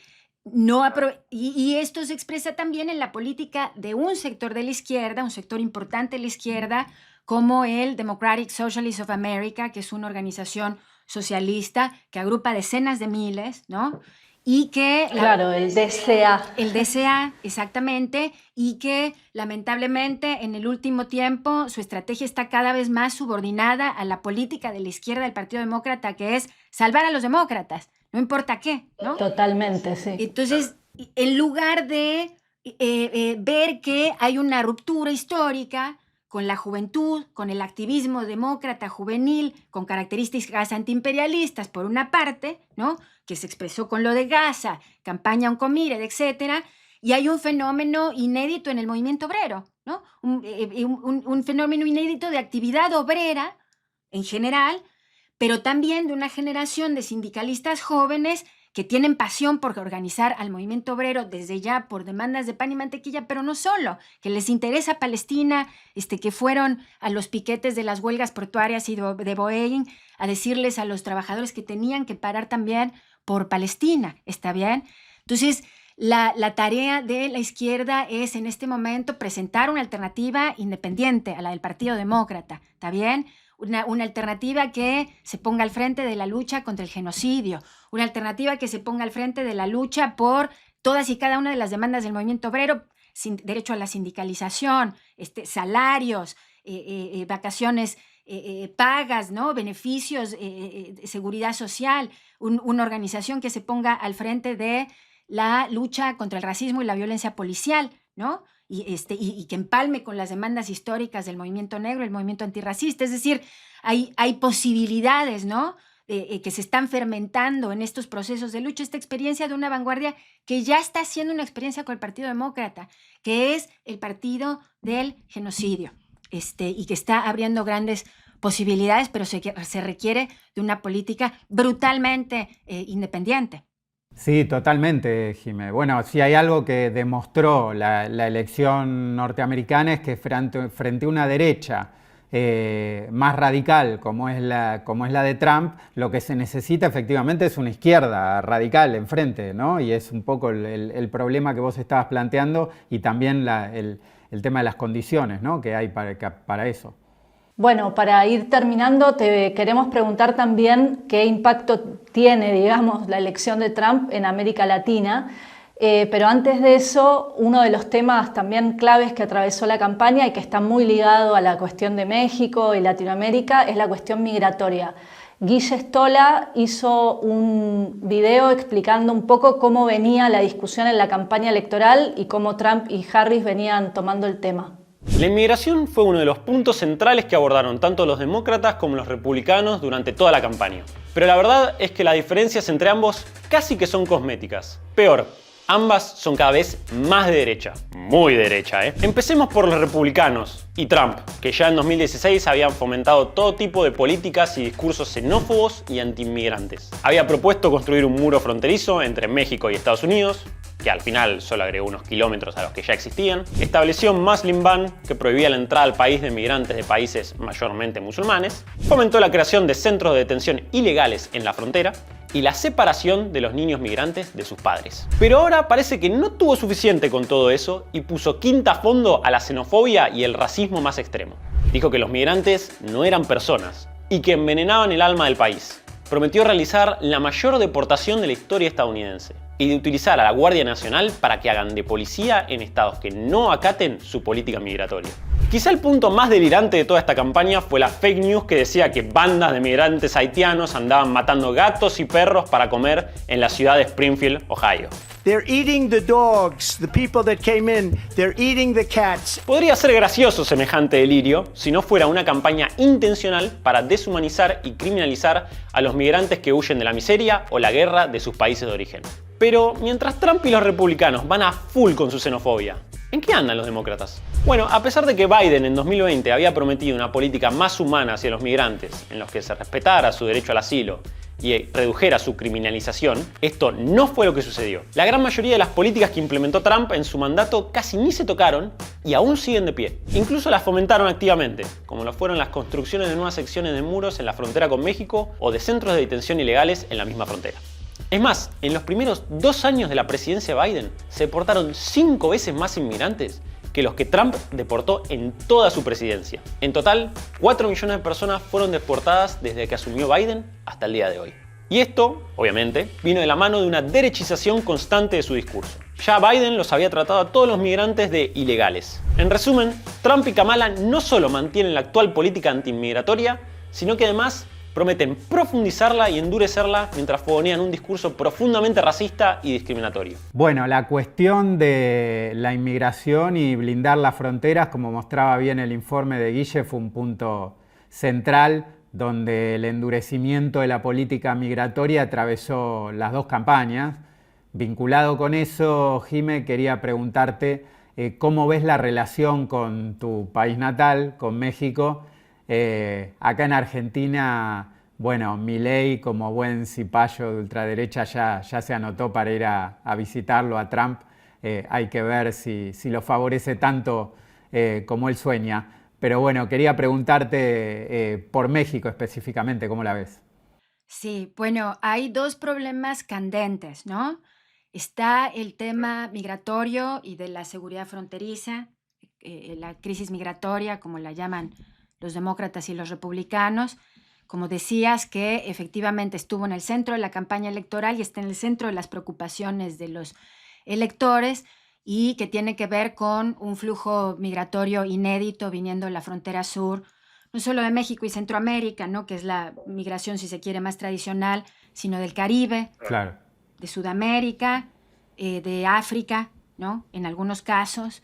esto se expresa también en la política de un sector de la izquierda, un sector importante de la izquierda, como el Democratic Socialists of America, que es una organización socialista que agrupa decenas de miles, ¿no? Y que... Claro, el DCA. El DCA, exactamente, y que lamentablemente en el último tiempo su estrategia está cada vez más subordinada a la política de la izquierda del Partido Demócrata, que es salvar a los demócratas, no importa qué, ¿no? Totalmente, sí. Entonces, en lugar de ver que hay una ruptura histórica con la juventud, con el activismo demócrata juvenil, con características antiimperialistas, por una parte, ¿no?, que se expresó con lo de Gaza, campaña Uncomired, etcétera, y hay un fenómeno inédito en el movimiento obrero, ¿no? Un fenómeno inédito de actividad obrera en general, pero también de una generación de sindicalistas jóvenes que tienen pasión por organizar al movimiento obrero desde ya por demandas de pan y mantequilla, pero no solo, que les interesa Palestina, que fueron a los piquetes de las huelgas portuarias y de Boeing a decirles a los trabajadores que tenían que parar también por Palestina, ¿está bien? Entonces, la tarea de la izquierda es en este momento presentar una alternativa independiente a la del Partido Demócrata, ¿está bien? Una alternativa que se ponga al frente de la lucha contra el genocidio, una alternativa que se ponga al frente de la lucha por todas y cada una de las demandas del movimiento obrero, derecho a la sindicalización, salarios, vacaciones pagas, ¿no?, beneficios, seguridad social, una organización que se ponga al frente de la lucha contra el racismo y la violencia policial, ¿no? Y que empalme con las demandas históricas del movimiento negro, el movimiento antirracista. Es decir, hay posibilidades, ¿no?, que se están fermentando en estos procesos de lucha, esta experiencia de una vanguardia que ya está siendo una experiencia con el Partido Demócrata, que es el partido del genocidio, y que está abriendo grandes posibilidades, pero se requiere de una política brutalmente independiente. Sí, totalmente, Jimé. Bueno, si hay algo que demostró la elección norteamericana es que frente a una derecha más radical como es la de Trump, lo que se necesita efectivamente es una izquierda radical enfrente, ¿no? Y es un poco el problema que vos estabas planteando y también el tema de las condiciones, ¿no?, que hay para eso. Bueno, para ir terminando, te queremos preguntar también qué impacto tiene, digamos, la elección de Trump en América Latina. Pero antes de eso, uno de los temas también claves que atravesó la campaña y que está muy ligado a la cuestión de México y Latinoamérica es la cuestión migratoria. Guille Stola hizo un video explicando un poco cómo venía la discusión en la campaña electoral y cómo Trump y Harris venían tomando el tema. La inmigración fue uno de los puntos centrales que abordaron tanto los demócratas como los republicanos durante toda la campaña. Pero la verdad es que las diferencias entre ambos casi que son cosméticas. Peor, ambas son cada vez más de derecha. Muy derecha, ¿eh? Empecemos por los republicanos y Trump, que ya en 2016 habían fomentado todo tipo de políticas y discursos xenófobos y antiinmigrantes. Había propuesto construir un muro fronterizo entre México y Estados Unidos, que al final solo agregó unos kilómetros a los que ya existían. Estableció un Muslim ban que prohibía la entrada al país de migrantes de países mayormente musulmanes. Fomentó la creación de centros de detención ilegales en la frontera y la separación de los niños migrantes de sus padres. Pero ahora parece que no tuvo suficiente con todo eso y puso quinta a fondo a la xenofobia y el racismo más extremo. Dijo que los migrantes no eran personas y que envenenaban el alma del país. Prometió realizar la mayor deportación de la historia estadounidense. y de utilizar a la Guardia Nacional para que hagan de policía en estados que no acaten su política migratoria. Quizá el punto más delirante de toda esta campaña fue la fake news que decía que bandas de migrantes haitianos andaban matando gatos y perros para comer en la ciudad de Springfield, Ohio. They're eating the dogs, the people that came in, they're eating the cats. Podría ser gracioso semejante delirio si no fuera una campaña intencional para deshumanizar y criminalizar a los migrantes que huyen de la miseria o la guerra de sus países de origen. Pero mientras Trump y los republicanos van a full con su xenofobia, ¿en qué andan los demócratas? Bueno, a pesar de que Biden en 2020 había prometido una política más humana hacia los migrantes, en los que se respetara su derecho al asilo y redujera su criminalización, esto no fue lo que sucedió. La gran mayoría de las políticas que implementó Trump en su mandato casi ni se tocaron y aún siguen de pie. Incluso las fomentaron activamente, como lo fueron las construcciones de nuevas secciones de muros en la frontera con México o de centros de detención ilegales en la misma frontera. Es más, en los primeros 2 años de la presidencia de Biden se deportaron 5 veces más inmigrantes que los que Trump deportó en toda su presidencia. En total, 4 millones de personas fueron deportadas desde que asumió Biden hasta el día de hoy. Y esto, obviamente, vino de la mano de una derechización constante de su discurso. Ya Biden los había tratado a todos los migrantes de ilegales. En resumen, Trump y Kamala no solo mantienen la actual política antiinmigratoria, sino que además prometen profundizarla y endurecerla mientras fogonean un discurso profundamente racista y discriminatorio. Bueno, la cuestión de la inmigración y blindar las fronteras, como mostraba bien el informe de Guille, fue un punto central donde el endurecimiento de la política migratoria atravesó las 2 campañas. Vinculado con eso, Jime, quería preguntarte cómo ves la relación con tu país natal, con México. Acá en Argentina, bueno, Milei, como buen cipayo de ultraderecha, ya se anotó para ir a visitarlo a Trump. Hay que ver si lo favorece tanto como él sueña. Pero bueno, quería preguntarte por México específicamente, ¿cómo la ves? Sí, bueno, hay 2 problemas candentes, ¿no? Está el tema migratorio y de la seguridad fronteriza, la crisis migratoria, como la llaman los demócratas y los republicanos, como decías, que efectivamente estuvo en el centro de la campaña electoral y está en el centro de las preocupaciones de los electores y que tiene que ver con un flujo migratorio inédito viniendo de la frontera sur, no solo de México y Centroamérica, ¿no?, que es la migración, si se quiere, más tradicional, sino del Caribe, claro, de Sudamérica, de África, ¿no?, en algunos casos.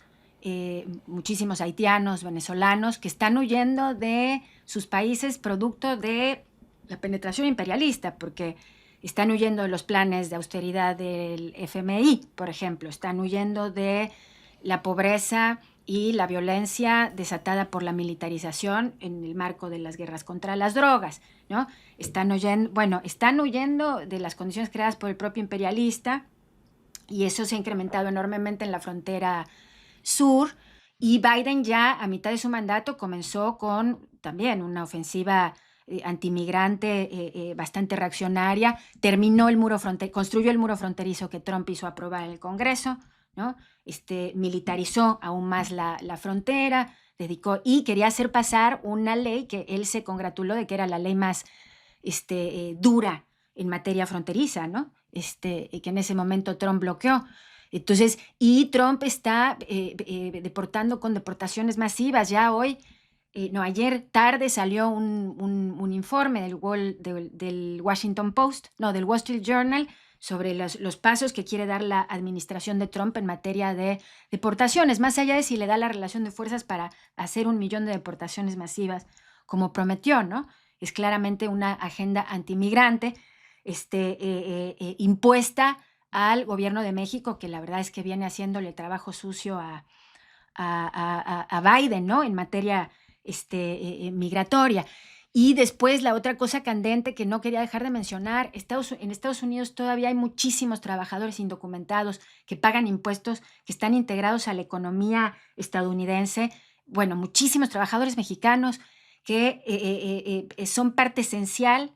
Muchísimos haitianos, venezolanos que están huyendo de sus países producto de la penetración imperialista, porque están huyendo de los planes de austeridad del FMI, por ejemplo, están huyendo de la pobreza y la violencia desatada por la militarización en el marco de las guerras contra las drogas, ¿no? Están huyendo de las condiciones creadas por el propio imperialista y eso se ha incrementado enormemente en la frontera sur, y Biden ya a mitad de su mandato comenzó con también una ofensiva antimigrante bastante reaccionaria, construyó el muro fronterizo que Trump hizo aprobar en el Congreso, ¿no? Militarizó aún más la frontera, y quería hacer pasar una ley que él se congratuló de que era la ley más dura en materia fronteriza, ¿no? Que en ese momento Trump bloqueó. Entonces, y Trump está deportando con deportaciones masivas. Ya hoy, ayer tarde salió un informe del Washington Post, del Wall Street Journal, sobre los pasos que quiere dar la administración de Trump en materia de deportaciones, más allá de si le da la relación de fuerzas para hacer 1 millón de deportaciones masivas, como prometió, ¿no? Es claramente una agenda antimigrante, impuesta al gobierno de México, que la verdad es que viene haciéndole trabajo sucio a Biden, ¿no?, en materia migratoria. Y después la otra cosa candente que no quería dejar de mencionar, en Estados Unidos todavía hay muchísimos trabajadores indocumentados que pagan impuestos, que están integrados a la economía estadounidense, bueno, muchísimos trabajadores mexicanos que son parte esencial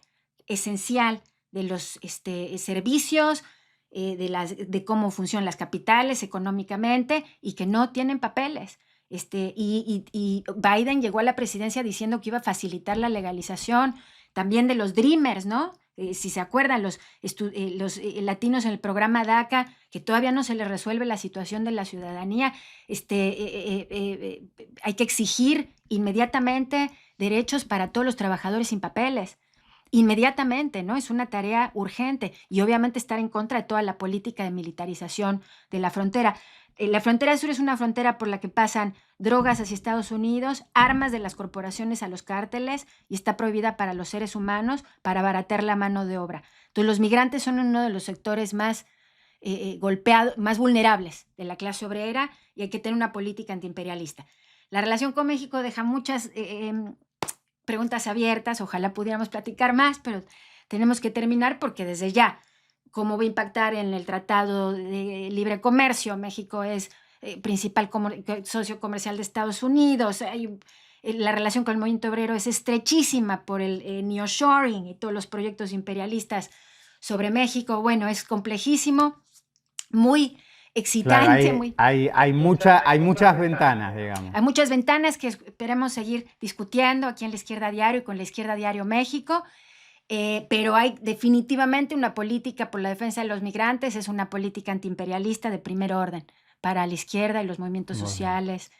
de los servicios, de cómo funcionan las capitales económicamente y que no tienen papeles. Y Biden llegó a la presidencia diciendo que iba a facilitar la legalización también de los Dreamers, ¿no? Si se acuerdan, los latinos en el programa DACA, que todavía no se les resuelve la situación de la ciudadanía, hay que exigir inmediatamente derechos para todos los trabajadores sin papeles. Inmediatamente, ¿no? Es una tarea urgente. Y obviamente estar en contra de toda la política de militarización de la frontera. La frontera sur es una frontera por la que pasan drogas hacia Estados Unidos, armas de las corporaciones a los cárteles, y está prohibida para los seres humanos para abaratar la mano de obra. Entonces los migrantes son uno de los sectores más golpeados, más vulnerables de la clase obrera, y hay que tener una política antiimperialista. La relación con México deja muchas preguntas abiertas, ojalá pudiéramos platicar más, pero tenemos que terminar porque desde ya, ¿cómo va a impactar en el Tratado de Libre Comercio? México es principal socio comercial de Estados Unidos, la relación con el movimiento obrero es estrechísima por el nearshoring y todos los proyectos imperialistas sobre México. Bueno, es complejísimo, muy excitante. Claro, hay muchas ventanas, digamos. Hay muchas ventanas que esperemos seguir discutiendo aquí en La Izquierda Diario y con La Izquierda Diario México, pero hay definitivamente una política por la defensa de los migrantes, es una política antiimperialista de primer orden para la izquierda y los movimientos sociales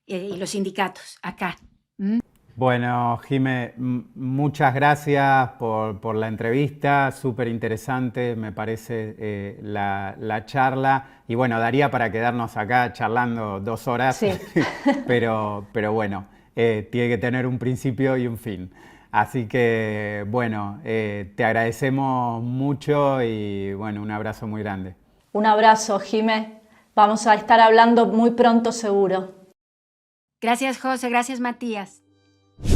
y los sindicatos acá. Bueno, Jimé, muchas gracias por la entrevista, súper interesante me parece la charla, y bueno, daría para quedarnos acá charlando 2 horas, sí. pero bueno, tiene que tener un principio y un fin. Así que, bueno, te agradecemos mucho y, bueno, un abrazo muy grande. Un abrazo, Jimé. Vamos a estar hablando muy pronto, seguro. Gracias, José. Gracias, Matías.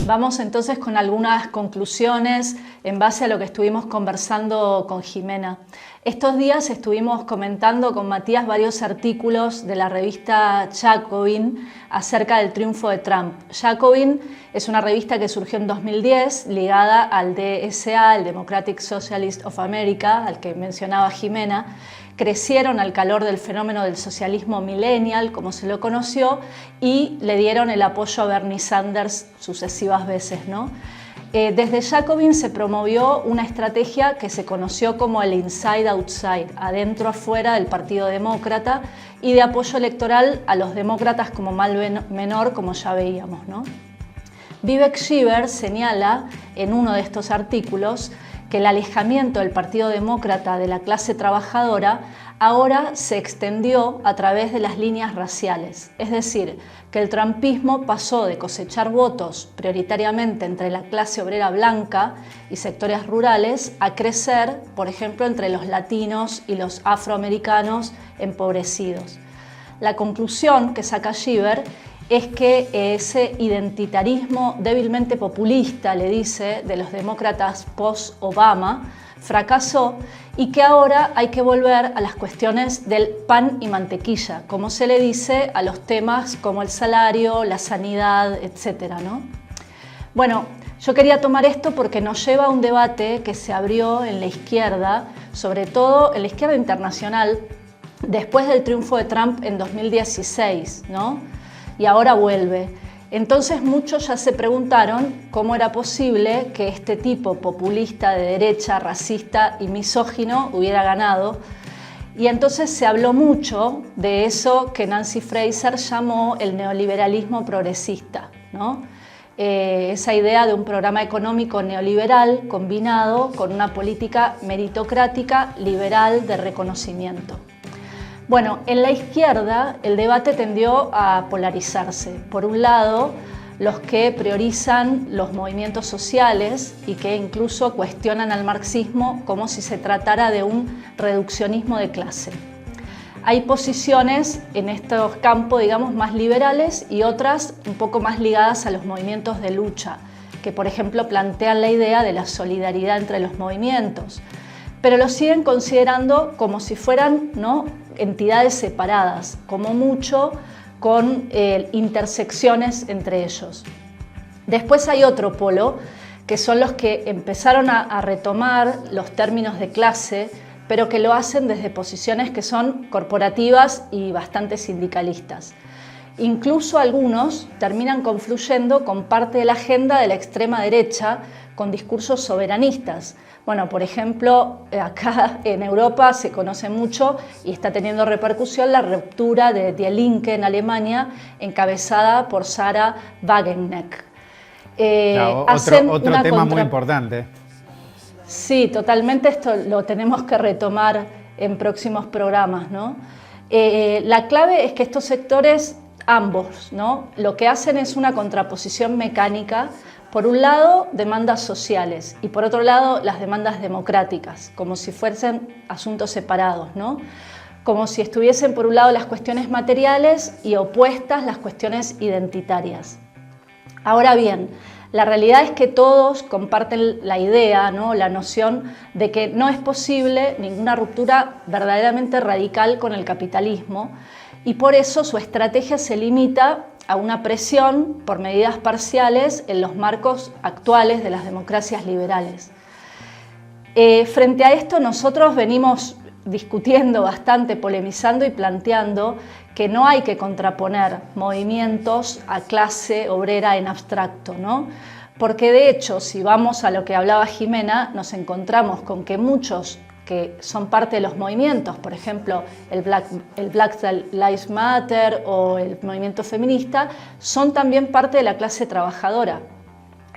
Vamos entonces con algunas conclusiones en base a lo que estuvimos conversando con Jimena. Estos días estuvimos comentando con Matías varios artículos de la revista Jacobin acerca del triunfo de Trump. Jacobin es una revista que surgió en 2010 ligada al DSA, el Democratic Socialist of America, al que mencionaba Jimena. Crecieron al calor del fenómeno del socialismo millennial, como se lo conoció, y le dieron el apoyo a Bernie Sanders sucesivas veces, ¿no? Desde Jacobin se promovió una estrategia que se conoció como el inside-outside, adentro-afuera del Partido Demócrata, y de apoyo electoral a los demócratas como mal menor, como ya veíamos, ¿no? Vivek Shiver señala en uno de estos artículos que el alejamiento del Partido Demócrata de la clase trabajadora ahora se extendió a través de las líneas raciales. Es decir, que el trumpismo pasó de cosechar votos prioritariamente entre la clase obrera blanca y sectores rurales a crecer, por ejemplo, entre los latinos y los afroamericanos empobrecidos. La conclusión que saca Shiver es que ese identitarismo débilmente populista, le dice, de los demócratas post-Obama, fracasó y que ahora hay que volver a las cuestiones del pan y mantequilla, como se le dice a los temas como el salario, la sanidad, etc., ¿no? Bueno, yo quería tomar esto porque nos lleva a un debate que se abrió en la izquierda, sobre todo en la izquierda internacional, después del triunfo de Trump en 2016, ¿no? Y ahora vuelve. Entonces muchos ya se preguntaron cómo era posible que este tipo populista de derecha, racista y misógino hubiera ganado. Y entonces se habló mucho de eso que Nancy Fraser llamó el neoliberalismo progresista, ¿no? Esa idea de un programa económico neoliberal combinado con una política meritocrática liberal de reconocimiento. Bueno, en la izquierda el debate tendió a polarizarse. Por un lado, los que priorizan los movimientos sociales y que incluso cuestionan al marxismo como si se tratara de un reduccionismo de clase. Hay posiciones en estos campos, digamos, más liberales y otras un poco más ligadas a los movimientos de lucha, que por ejemplo plantean la idea de la solidaridad entre los movimientos, pero lo siguen considerando como si fueran, ¿no?, entidades separadas, como mucho con intersecciones entre ellos. Después hay otro polo, que son los que empezaron a retomar los términos de clase, pero que lo hacen desde posiciones que son corporativas y bastante sindicalistas. Incluso algunos terminan confluyendo con parte de la agenda de la extrema derecha con discursos soberanistas. Bueno, por ejemplo, acá en Europa se conoce mucho y está teniendo repercusión la ruptura de Die Linke en Alemania, encabezada por Sarah Wagenknecht. Claro, otro tema muy importante. Sí, totalmente, esto lo tenemos que retomar en próximos programas, ¿no? La clave es que estos sectores, ambos, ¿no?, lo que hacen es una contraposición mecánica. Por un lado, demandas sociales y por otro lado, las demandas democráticas, como si fuesen asuntos separados, ¿no? Como si estuviesen por un lado las cuestiones materiales y opuestas las cuestiones identitarias. Ahora bien, la realidad es que todos comparten la idea, ¿no?, la noción de que no es posible ninguna ruptura verdaderamente radical con el capitalismo y por eso su estrategia se limita a una presión por medidas parciales en los marcos actuales de las democracias liberales. Frente a esto, nosotros venimos discutiendo bastante, polemizando y planteando que no hay que contraponer movimientos a clase obrera en abstracto, ¿no? Porque de hecho, si vamos a lo que hablaba Jimena, nos encontramos con que muchos que son parte de los movimientos, por ejemplo, el Black Lives Matter o el movimiento feminista, son también parte de la clase trabajadora.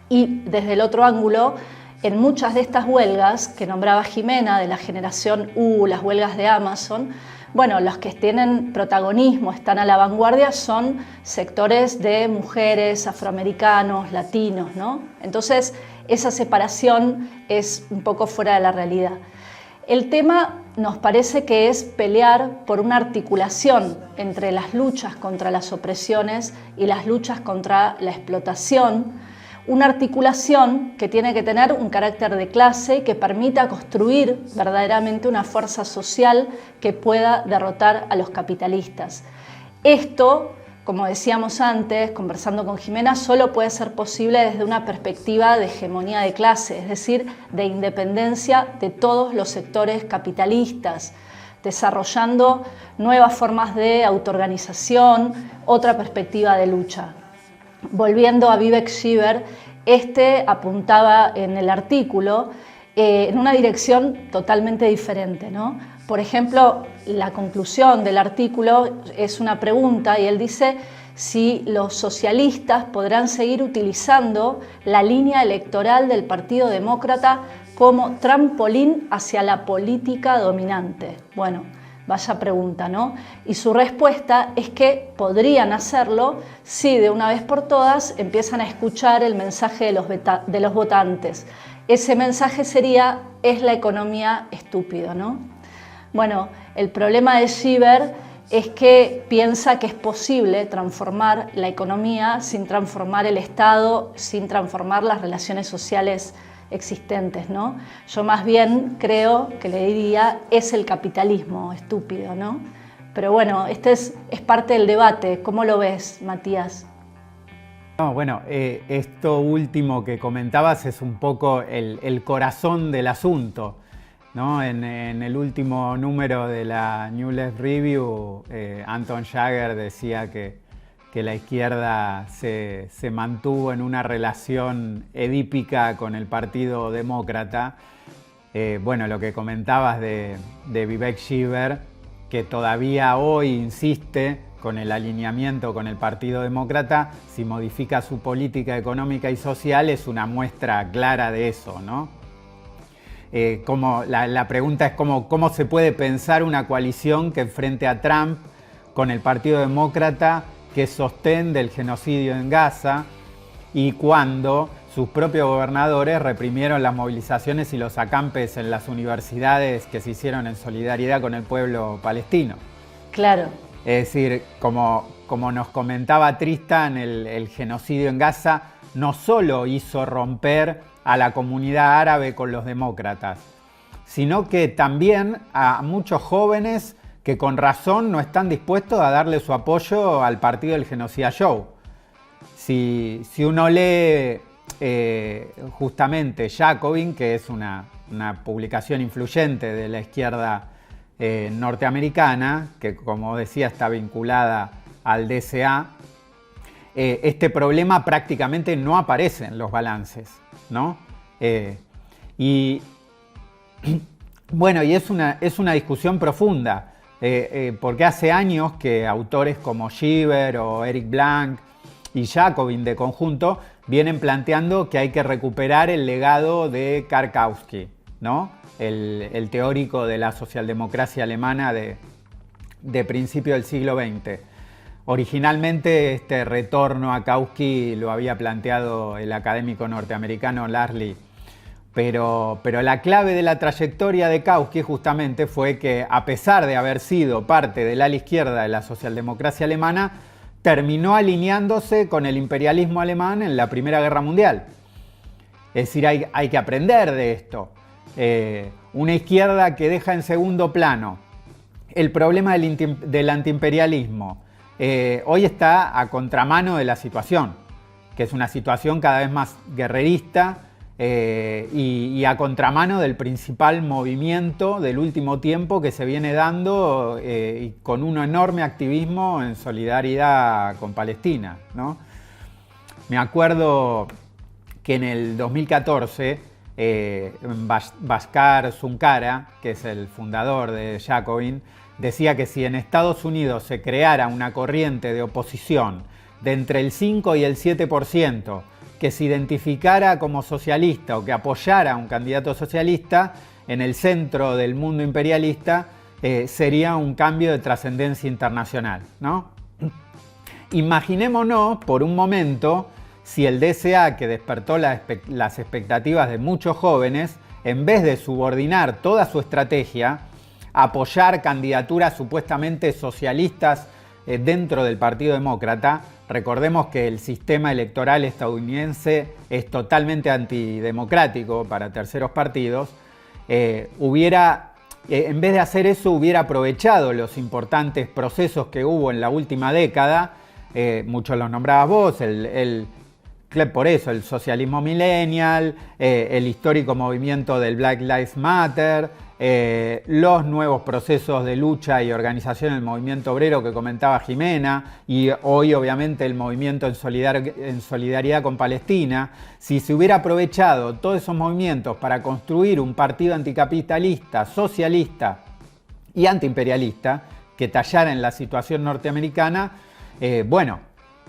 Y desde el otro ángulo, en muchas de estas huelgas que nombraba Jimena, de la generación U, las huelgas de Amazon, bueno, los que tienen protagonismo, están a la vanguardia, son sectores de mujeres, afroamericanos, latinos, ¿no? Entonces, esa separación es un poco fuera de la realidad. El tema nos parece que es pelear por una articulación entre las luchas contra las opresiones y las luchas contra la explotación, una articulación que tiene que tener un carácter de clase y que permita construir verdaderamente una fuerza social que pueda derrotar a los capitalistas. Esto, como decíamos antes, conversando con Jimena, solo puede ser posible desde una perspectiva de hegemonía de clase, es decir, de independencia de todos los sectores capitalistas, desarrollando nuevas formas de autoorganización, otra perspectiva de lucha. Volviendo a Vivek Shiver, este apuntaba en el artículo en una dirección totalmente diferente, ¿no? Por ejemplo, la conclusión del artículo es una pregunta y él dice si los socialistas podrán seguir utilizando la línea electoral del Partido Demócrata como trampolín hacia la política dominante. Bueno, vaya pregunta, ¿no? Y su respuesta es que podrían hacerlo si de una vez por todas empiezan a escuchar el mensaje de los votantes. Ese mensaje sería, es la economía estúpido, ¿no? Bueno, el problema de Shiver es que piensa que es posible transformar la economía sin transformar el Estado, sin transformar las relaciones sociales existentes, ¿no? Yo más bien creo que le diría, es el capitalismo estúpido, ¿no? Pero bueno, este es parte del debate. ¿Cómo lo ves, Matías? No, bueno, esto último que comentabas es un poco el corazón del asunto, ¿no? En el último número de la New Left Review, Anton Jagger decía que la izquierda se mantuvo en una relación edípica con el Partido Demócrata. Bueno, lo que comentabas de Vivek Shiver, que todavía hoy insiste con el alineamiento con el Partido Demócrata, si modifica su política económica y social, es una muestra clara de eso, ¿no? La pregunta es cómo se puede pensar una coalición que enfrente a Trump con el Partido Demócrata, que es sostén del genocidio en Gaza, y cuando sus propios gobernadores reprimieron las movilizaciones y los acampes en las universidades que se hicieron en solidaridad con el pueblo palestino. Claro. Es decir, como nos comentaba Tristan, el genocidio en Gaza no solo hizo romper a la comunidad árabe con los demócratas, sino que también a muchos jóvenes que con razón no están dispuestos a darle su apoyo al partido del Genocida Show. Si uno lee justamente Jacobin, que es una publicación influyente de la izquierda norteamericana, que como decía está vinculada al DCA, este problema prácticamente no aparece en los balances, ¿no? Y bueno, y es una discusión profunda, porque hace años que autores como Shiver o Eric Blanc y Jacobin de conjunto vienen planteando que hay que recuperar el legado de Karl Kautsky, ¿no? El teórico de la socialdemocracia alemana de principio del siglo XX. Originalmente este retorno a Kautsky lo había planteado el académico norteamericano Larley, pero la clave de la trayectoria de Kautsky justamente fue que, a pesar de haber sido parte del ala izquierda de la socialdemocracia alemana, terminó alineándose con el imperialismo alemán en la Primera Guerra Mundial. Es decir, hay que aprender de esto. Una izquierda que deja en segundo plano el problema del antiimperialismo, hoy está a contramano de la situación, que es una situación cada vez más guerrerista y a contramano del principal movimiento del último tiempo que se viene dando y con un enorme activismo en solidaridad con Palestina, ¿no? Me acuerdo que en el 2014 Bhaskar Sunkara, que es el fundador de Jacobin, decía que si en Estados Unidos se creara una corriente de oposición de entre el 5 y el 7%, que se identificara como socialista o que apoyara a un candidato socialista en el centro del mundo imperialista, sería un cambio de trascendencia internacional, ¿no? Imaginémonos por un momento si el DCA, que despertó las expectativas de muchos jóvenes, en vez de subordinar toda su estrategia a apoyar candidaturas supuestamente socialistas dentro del Partido Demócrata, recordemos que el sistema electoral estadounidense es totalmente antidemocrático para terceros partidos, en vez de hacer eso, hubiera aprovechado los importantes procesos que hubo en la última década, muchos los nombrabas vos, por eso, el socialismo millennial, el histórico movimiento del Black Lives Matter, los nuevos procesos de lucha y organización en el movimiento obrero que comentaba Jimena, y hoy obviamente el movimiento en solidaridad con Palestina. Si se hubiera aprovechado todos esos movimientos para construir un partido anticapitalista, socialista y antiimperialista que tallara en la situación norteamericana, bueno,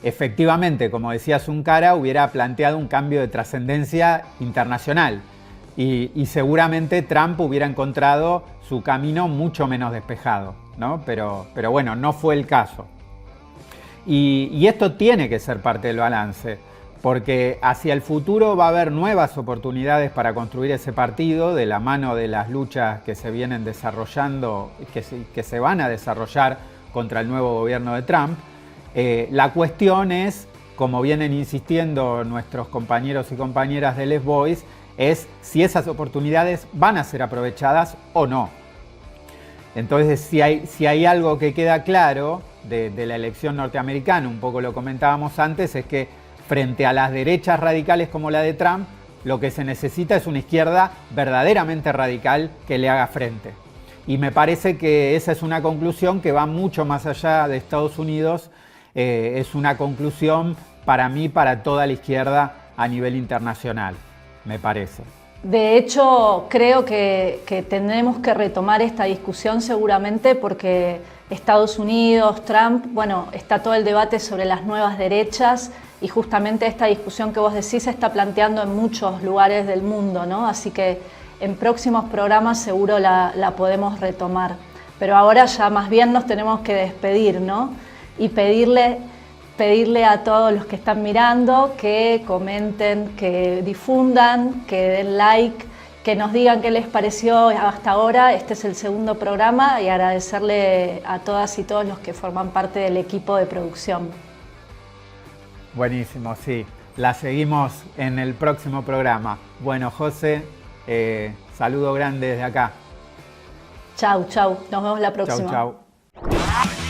efectivamente, como decía Sunkara, hubiera planteado un cambio de trascendencia internacional. Y seguramente Trump hubiera encontrado su camino mucho menos despejado, ¿no? Pero bueno, no fue el caso. Y esto tiene que ser parte del balance, porque hacia el futuro va a haber nuevas oportunidades para construir ese partido de la mano de las luchas que se vienen desarrollando, que se van a desarrollar contra el nuevo gobierno de Trump. La cuestión es, como vienen insistiendo nuestros compañeros y compañeras de Les Voice, es si esas oportunidades van a ser aprovechadas o no. Entonces, si hay algo que queda claro de la elección norteamericana, un poco lo comentábamos antes, es que frente a las derechas radicales como la de Trump, lo que se necesita es una izquierda verdaderamente radical que le haga frente. Y me parece que esa es una conclusión que va mucho más allá de Estados Unidos, es una conclusión para mí, para toda la izquierda a nivel internacional, me parece. De hecho, creo que tendremos que retomar esta discusión seguramente porque Estados Unidos, Trump, bueno, está todo el debate sobre las nuevas derechas y justamente esta discusión que vos decís se está planteando en muchos lugares del mundo, ¿no? Así que en próximos programas seguro la podemos retomar. Pero ahora ya más bien nos tenemos que despedir, ¿no? Y pedirle a todos los que están mirando que comenten, que difundan, que den like, que nos digan qué les pareció hasta ahora. Este es el segundo programa y agradecerle a todas y todos los que forman parte del equipo de producción. Buenísimo, sí. La seguimos en el próximo programa. Bueno, José, saludo grande desde acá. Chau, chau. Nos vemos la próxima. Chau, chau.